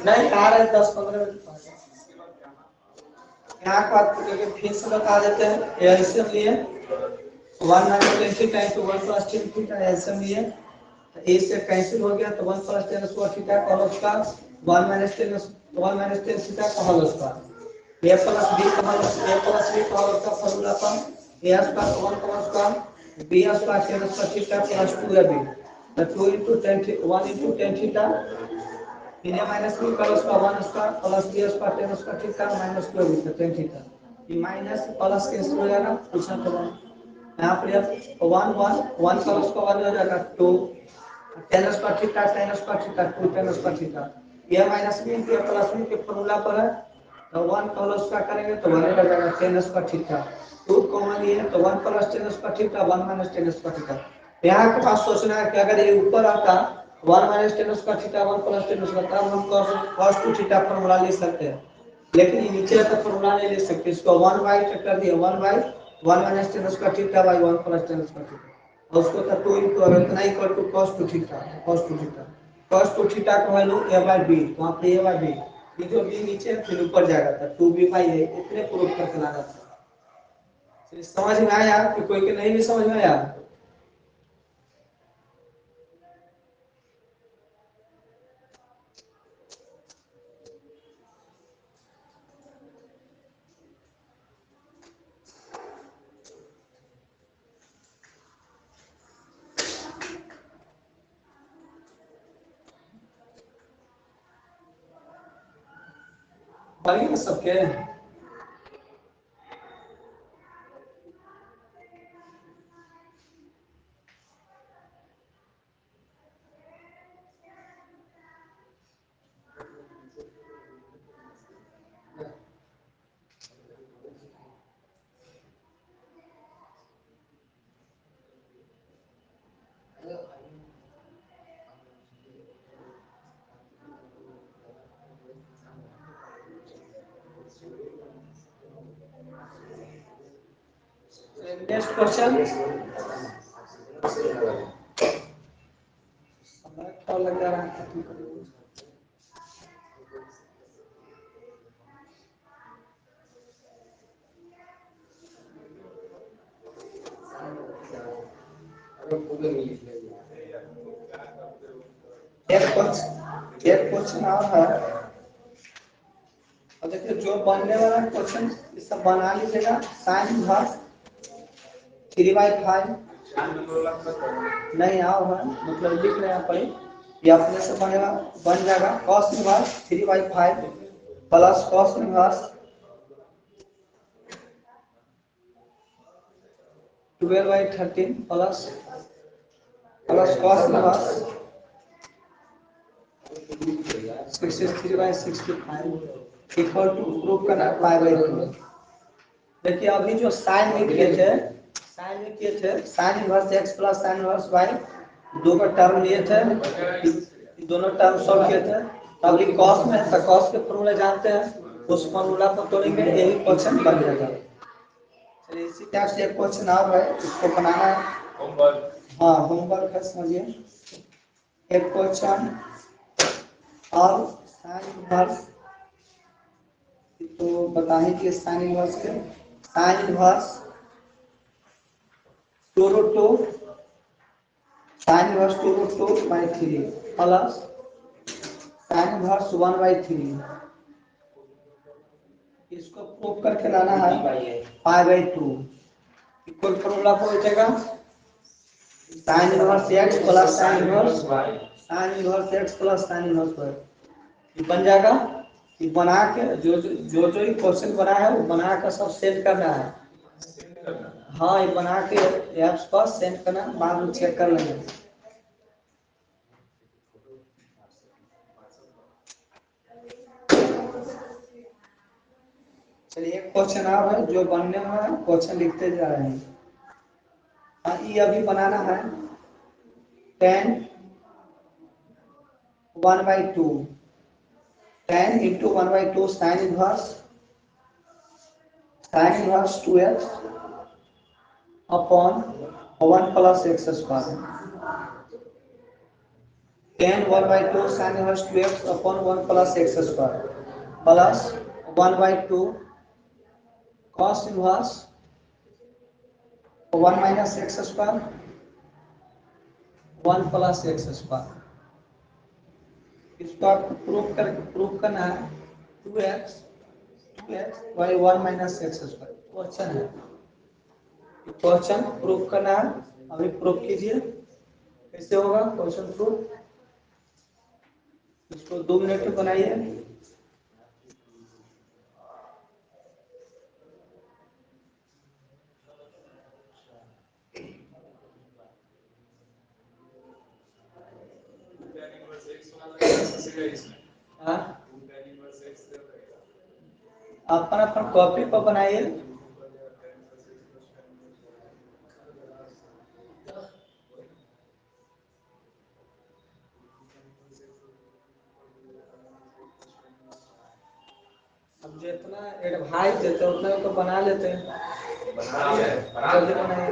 नहीं आ रहे 10-15 मिनट यहाँ का फिर से बता देते हैं एलसीएम लिए 1 minus 10 theta into 1 plus 10 theta LCM लिए तो ए से कैंसिल हो गया तो 1 प्लस 10 स्क्वायर थीटा का होल स्क्वायर 1 माइनस 10 थीटा का whole square a plus b का होल का फॉर्मूला पर a स्क्वायर 1 का square b square 10 square theta plus 2ab तो 2 इंटू 10 1 इंटू 10 थीटा फिर a माइनस b का उसका 1 square plus b square 10 square theta minus 2 b 10 theta ये minus plus cancel हो जाएगा पूछना तो यहाँ पर 1 1 का उसका 1 हो जाएगा 2 10 square theta 10 square theta 2 10 square theta a minus b into a plus b के फॉर्मूला पर है तो 1 का उसका करेंगे तो 1 हो जाएगा 10 स्क्वायर थीटा 2 कॉमन लिए तो 1 plus 10 square theta 1 minus 10 square theta. यहाँ के पास सोचना है कि अगर ये ऊपर आता 1 minus 10 square theta 1 plus 10 square तब हम cos 2 थीटा फॉर्मूला लिख सकते हैं, लेकिन ये नीचे का फॉर्मूला नहीं लिख सकते, इसको 1 बाई कर दिया 1 by 1 minus 10 square theta by 1 plus 10 square theta और उसको तो 2 इनटू और इतना equal to cos 2 theta cos 2 theta का वैल्यू a बाय b, तो वहाँ पे a बाय b, ये जो b नीचे है फिर ऊपर जाएगा था 2b बाई a, इतने प्रूफ करके लाना था। तो समझ में आया कि कोई के नहीं भी समझ में आया? बढ़िया सबके नेक्स्ट क्वेश्चन। समय क्या लग रहा है? एक क्वेश्चन और है, और देखिए जो बनने वाला क्वेश्चन ये सब बना लीजिएगा। साइन इनवर्स 3/5 नहीं आओ है, मतलब लिख रहे हैं पढ़े, ये अपने से बनेगा, बन जाएगा cos inverse 3/5 plus cos inverse 12/13 plus cos inverse 63/65 equal to proof करना π/2। देखिए अभी जो साइन में किए थे sine inverse x plus sine inverse y, दो का टर्म लिए थे, दोनों टर्म सॉल्व किए थे। अभी cos में है तो cos के फॉर्मूला जानते हैं, उस फॉर्मूला को तोड़ेंगे, यही क्वेश्चन बन जाएगा। चलिए इसी टाइप से एक क्वेश्चन और है, इसको बनाना है। हाँ होमवर्क है, समझिए। एक क्वेश्चन और साइन इनवर्स, तो बता ही कि साइन इनवर्स के sine inverse 2√2 sine inverse 2√2/3 plus sine inverse 1/3, इसको प्रूव करके लाना है π/2 इक्वल फॉर्मूला को हो जाएगा sign inverse x plus sine inverse x plus sine inverse y, ये बन जाएगा। ये बना के जो क्वेश्चन बना है वो बना कर सब सेंड करना है। हाँ ये बना के ऐप्स पर सेंड करना, बाद में चेक कर लेंगे। चलिए एक क्वेश्चन और है जो बनने वाला है, क्वेश्चन लिखते जा रहे हैं। ये अभी बनाना है tan 1/2 tan into 1/2 sine inverse 2x upon 1 plus x square, tan 1/2 sine inverse 2x upon 1 plus x square plus 1/2 cos inverse 1 minus x square 1 plus x square. इसको आपको प्रूफ करना है 2x by 1 minus x square. Question है, question proof करना है, अभी proof कीजिए। कैसे होगा क्वेश्चन प्रूफ? इसको 2 मिनट में बनाइए। अपन कॉपी पर बनाइए। अब जितना एडवाइस देते हैं उतना तो बना लेते हैं। जल्दी बनाइए।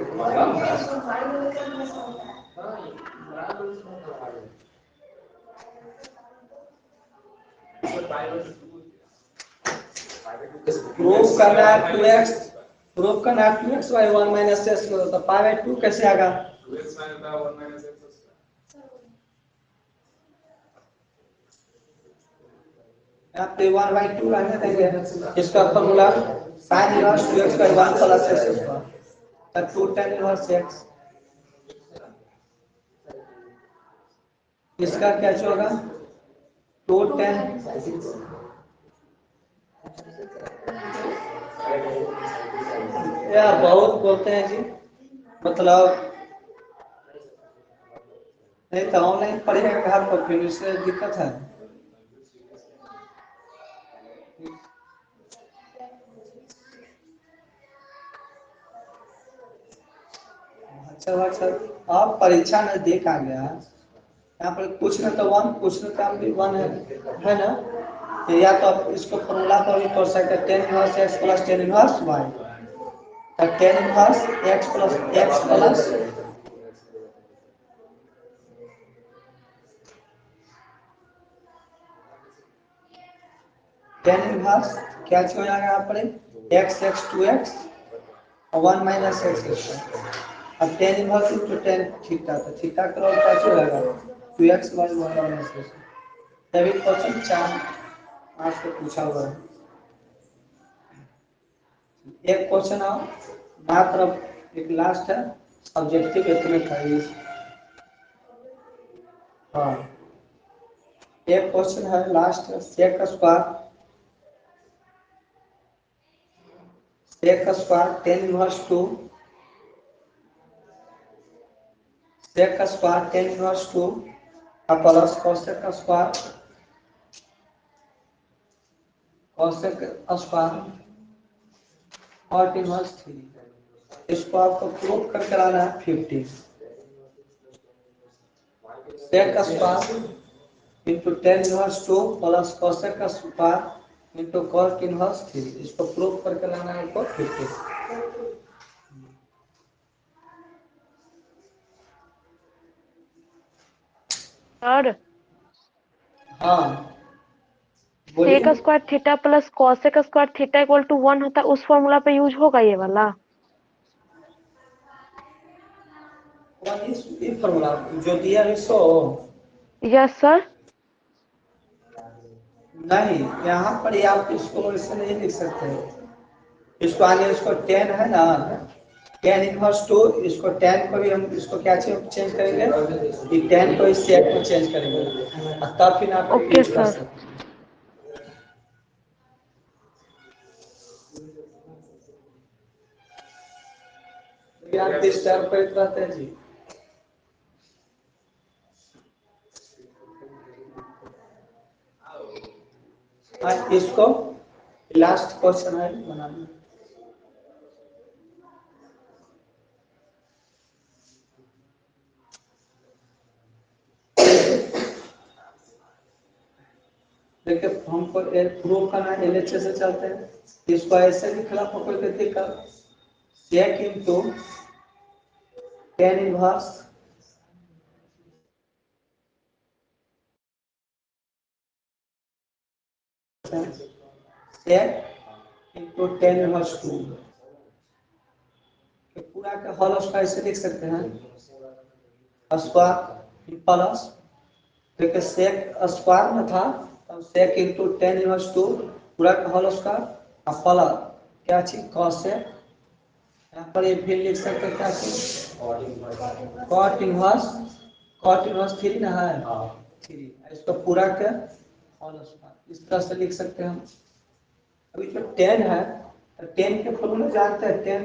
प्रूफ करना है 2x, प्रूफ करना है 2x बाई 1 माइनस एक्स, तो पाई बाई 2 कैसे आएगा? यहाँ पे 1 बाई 2 रहने देंगे। इसका formula sine inverse 2x by 1 plus x square, तो 2 tan इनवर्स x। इसका क्या होगा? 2 tan, या बहुत बोलते हैं जी, मतलब नहीं तो ऑनलाइन पढ़ेगा घर पर, फिर इससे दिक्कत है। अच्छा, आप परीक्षा नजदीक आ गया, यहाँ पर कुछ न तो 1 कुछ न तो भी 1 है ना, तो या तो आप इसको फॉर्मूला पर भी कर सकते हैं, tan inverse x plus tan inverse y, तो tan inverse x plus tan inverse क्या हो जाएगा यहाँ पर x 2x और 1 माइनस एक्स स्क्वायर। अब tan inverse into tan theta, तो थीटा का मान क्या हो जाएगा? 2x by 1 minus x. तभी क्वेश्चन 4 आज से पूछा हुआ है। एक क्वेश्चन आओ मात्र एक लास्ट है, ऑब्जेक्टिव इतने था। हाँ, एक क्वेश्चन है last, sec square tan inverse 2, sec square tan inverse 2 plus cosec square cot inverse 3। इसको आपको प्रूफ करके लाना है 50। Sec square into tan inverse 2 plus cosec square into cot inverse 3, इसको प्रूफ करके लाना है आपको 50। सर हाँ सेक बोलिए। Square theta plus cosec square theta equal to 1 होता है, उस फॉर्मूला पे यूज होगा ये वाला? ये फॉर्मूला जो दिया है सो यस सर। नहीं, यहाँ पर ही आप इसको ऐसे नहीं लिख सकते। इसको आगे इसको tan है ना, tan इनवर्स 2, इसको tan को भी हम इसको क्या चेंज करेंगे, कि tan को इस सेक में चेंज करेंगे, और तब फिर आप ओके यूज कर सर। सकते हैं। आप डिस्टर्ब करते रहते हैं जी। इसको लास्ट क्वेश्चन है बनाना। देखिए हमको प्रूव करना है, LHS से चलते हैं। इसको ऐसे लिखना पकड़ के देखा, sec into tan inverse sec into tan inverse 2, पूरा का होल स्क्वायर ऐसे लिख सकते हैं, स्क्वायर प्लस, देखिए सेक स्क्वायर में था तो सेक इनटू tan इनवर्स 2 पूरा का होल स्क्वायर, और प्लस क्या चीज कॉसेक, यहाँ पर ये फिर लिख सकते हैं क्या चीज, cot इनवर्स 3 ना है, 3, इसको पूरा के होल स्क्वायर, इस तरह से लिख सकते हैं हम। अभी जो tan है, तो tan के फॉर्मूला जानते हैं, tan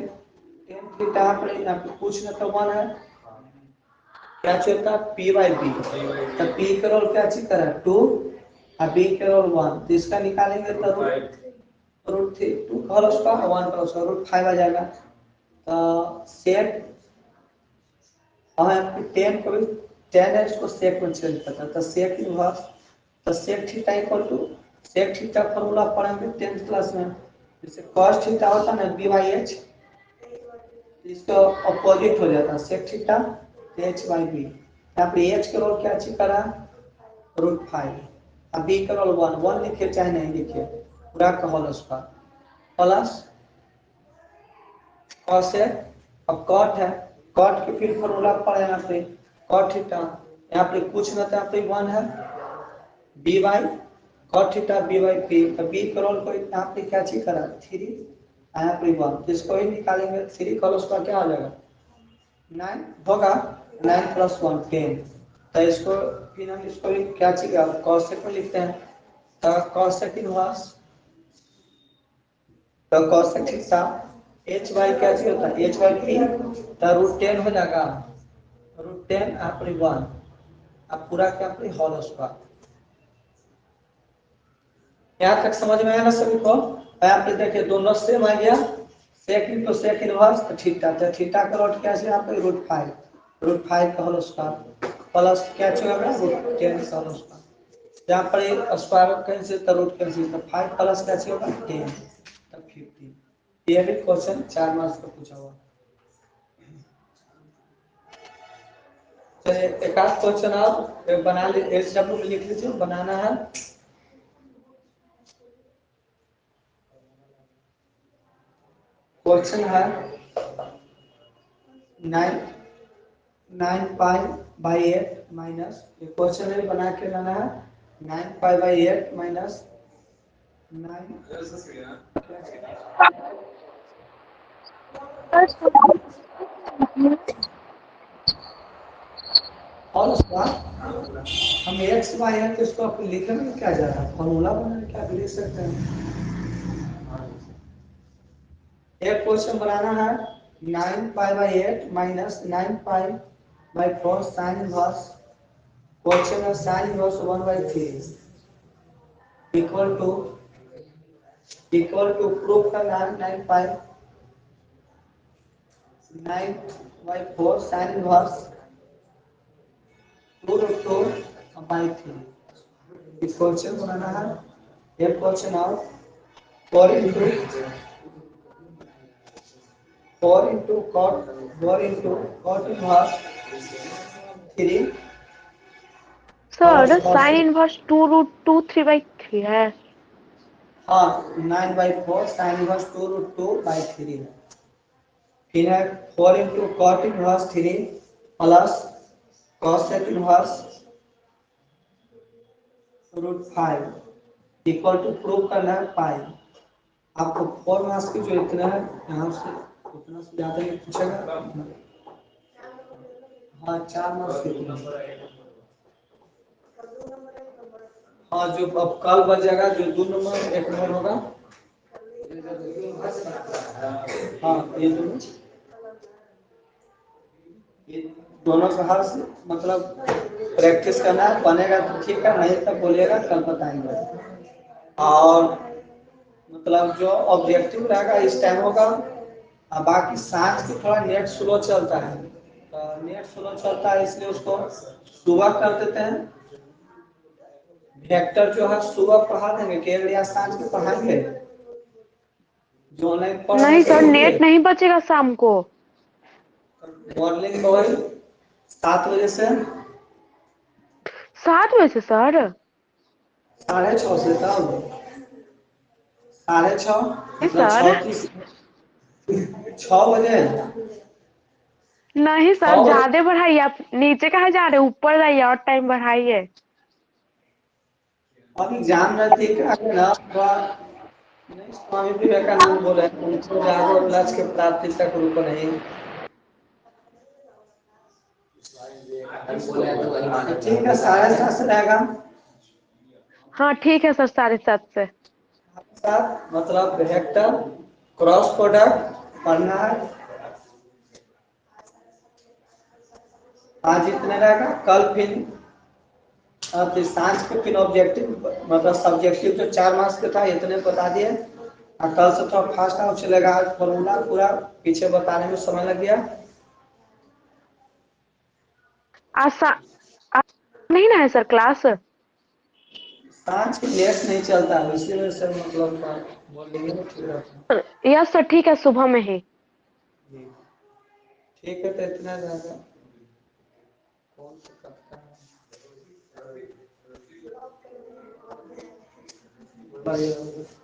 थीटा यहाँ पे कुछ न तो 1 है, क्या होता है p बाई बी, तो p का रोल क्या चीज करा 2 और b का रोल 1, तो इसका निकालेंगे तो रूट 3 2 का होल स्क्वायर 1 का स्क्वायर रूट 5 आ जाएगा। तो सेक हमें 10 को भी 10x को सेक में चेंज करता है, तो सेक इनवर्स, तो sec theta equal to sec theta formula पढ़ेंगे 10th क्लास में, जैसे cos थीटा होता है ना b बाई h, इसका अपोजिट हो जाता है sec theta h by b. यहाँ पे h के रोल क्या चीज करा रूट 5, अब बी का रोल 1 लिखिए चाहे नहीं लिखिए, पूरा का होल स्क्वायर प्लस कॉस है। अब कॉट है, कॉट की फिर फॉर्मूला पड़ा यहाँ पे कॉट थीटा, यहाँ पे कुछ ना था, यहाँ पे 1 है b by cot theta b by p. तो बी का रोल को यहाँ पे क्या चीज करा 3, यहाँ पे 1, इसको ही निकालेंगे 3 का स्क्वायर क्या आ जाएगा 9 होगा, 9 प्लस 1 10। तो इसको फिर हम इसको क्या चाहिए कॉस सेक में लिखते हैं, तो कॉस सेक इनवर्स, तो cosec theta h y क्या चाहिए होता है एच वाई पी, तो √10 हो जाएगा, √10 अपनी 1, अब पूरा क्या अपनी होल स्क्वायर। यहाँ तक समझ में आया ना सभी को? यहाँ पे देखिए दोनों सेम आ गया, सेक इनटू सेक इनवर्स थीटा, तो थीटा का रूट क्या है यहाँ पे √5 का होल स्क्वायर प्लस क्या चाहिए √10 का होल स्क्वायर, जहाँ पर एक स्क्वायर कैंसिल तो रूट कैंसिल, तो 5 प्लस क्या चाहिए 10 तो 15। ये भी क्वेश्चन 4 मार्क्स का पूछा हुआ। चलिए एक आध क्वेश्चन आप बना लीजिए, SW में लिख लीजिए, बनाना है। क्वेश्चन है 9 माइनस, ये क्वेश्चन है बना के लाना है 9π/8 माइनस 9 और स्क्वायर, हम एक्स वाई है तो इसको आपको लिखने में क्या जा रहा है, फॉर्मूला बना के आप लिख सकते हैं। एक क्वेश्चन बनाना है 9π/8 माइनस 9π/4 साइन इनवर्स, क्वेश्चन है sine inverse 1/3 equal to proof करना है 9/4 साइन इनवर्स 2√2/3। इस क्वेश्चन बनाना है। एक क्वेश्चन और 4 into cot inverse 3 sir sine inverse 2√2 3/3 है। हाँ 9/4 साइन इनवर्स 2√2/3 है। फिर है 4 into cot inverse 3 plus cosec inverse √5 equal to prove करना है पाई। आपको 4 मार्क्स की जो इतना है यहाँ से उतना से ज्यादा ये पूछेगा। हाँ 4 मार्क्स की इतना। हाँ जो अब कल बच जाएगा, जो 2 नंबर 1 नंबर होगा, हाँ ये दोनों, ये दोनों का हर मतलब प्रैक्टिस करना है, बनेगा तो ठीक है, नहीं तो बोलिएगा कल बताएंगे। और मतलब जो ऑब्जेक्टिव रहेगा इस टाइम होगा, और बाकी सांझ के थोड़ा नेट स्लो चलता है, तो नेट स्लो चलता है इसलिए उसको सुबह कर देते हैं। वेक्टर जो है सुबह पढ़ा देंगे केवल या सांझ के पढ़ाएंगे, जो ऑनलाइन पढ़ रहे नहीं हैं सर, होंगे। नेट नहीं बचेगा शाम को। मॉर्निंग में वही 7 बजे से 7 बजे सर? 6:30 से तब 6:30 नहीं मतलब सर, 6 बजे नहीं सर, 6 बजे ज्यादा बढ़ाइए। आप नीचे कहाँ जा रहे हैं, ऊपर जाइए और टाइम बढ़ाइए। अब एग्जाम नजदीक आ गया ना, नहीं स्वामी विवेकानंद बोले उनको जागो और लक्ष्य के प्राप्ति तक रुको नहीं। ठीक है 7:30 से रहेगा, हाँ ठीक है सर, 7:30 से। साथ मतलब वेक्टर क्रॉस प्रोडक्ट पढ़ना है। आज इतने रहेगा, कल फिर अब सांझ के फिर ऑब्जेक्टिव मतलब सब्जेक्टिव जो 4 मार्क्स के था इतने बता दिए, और कल से थोड़ा फास्ट आउट चलेगा, आज फॉर्मूला पूरा पीछे बताने में समय लग गया। आज नहीं ना है सर क्लास? सांझ के लेट नहीं चलता है, इसी वजह से मतलब बोल देंगे तो ठीक रहता यस सर, ठीक है, सुबह में ही। है। ठीक है तो इतना रहेगा। कौन सा कक्षा है? बढ़िया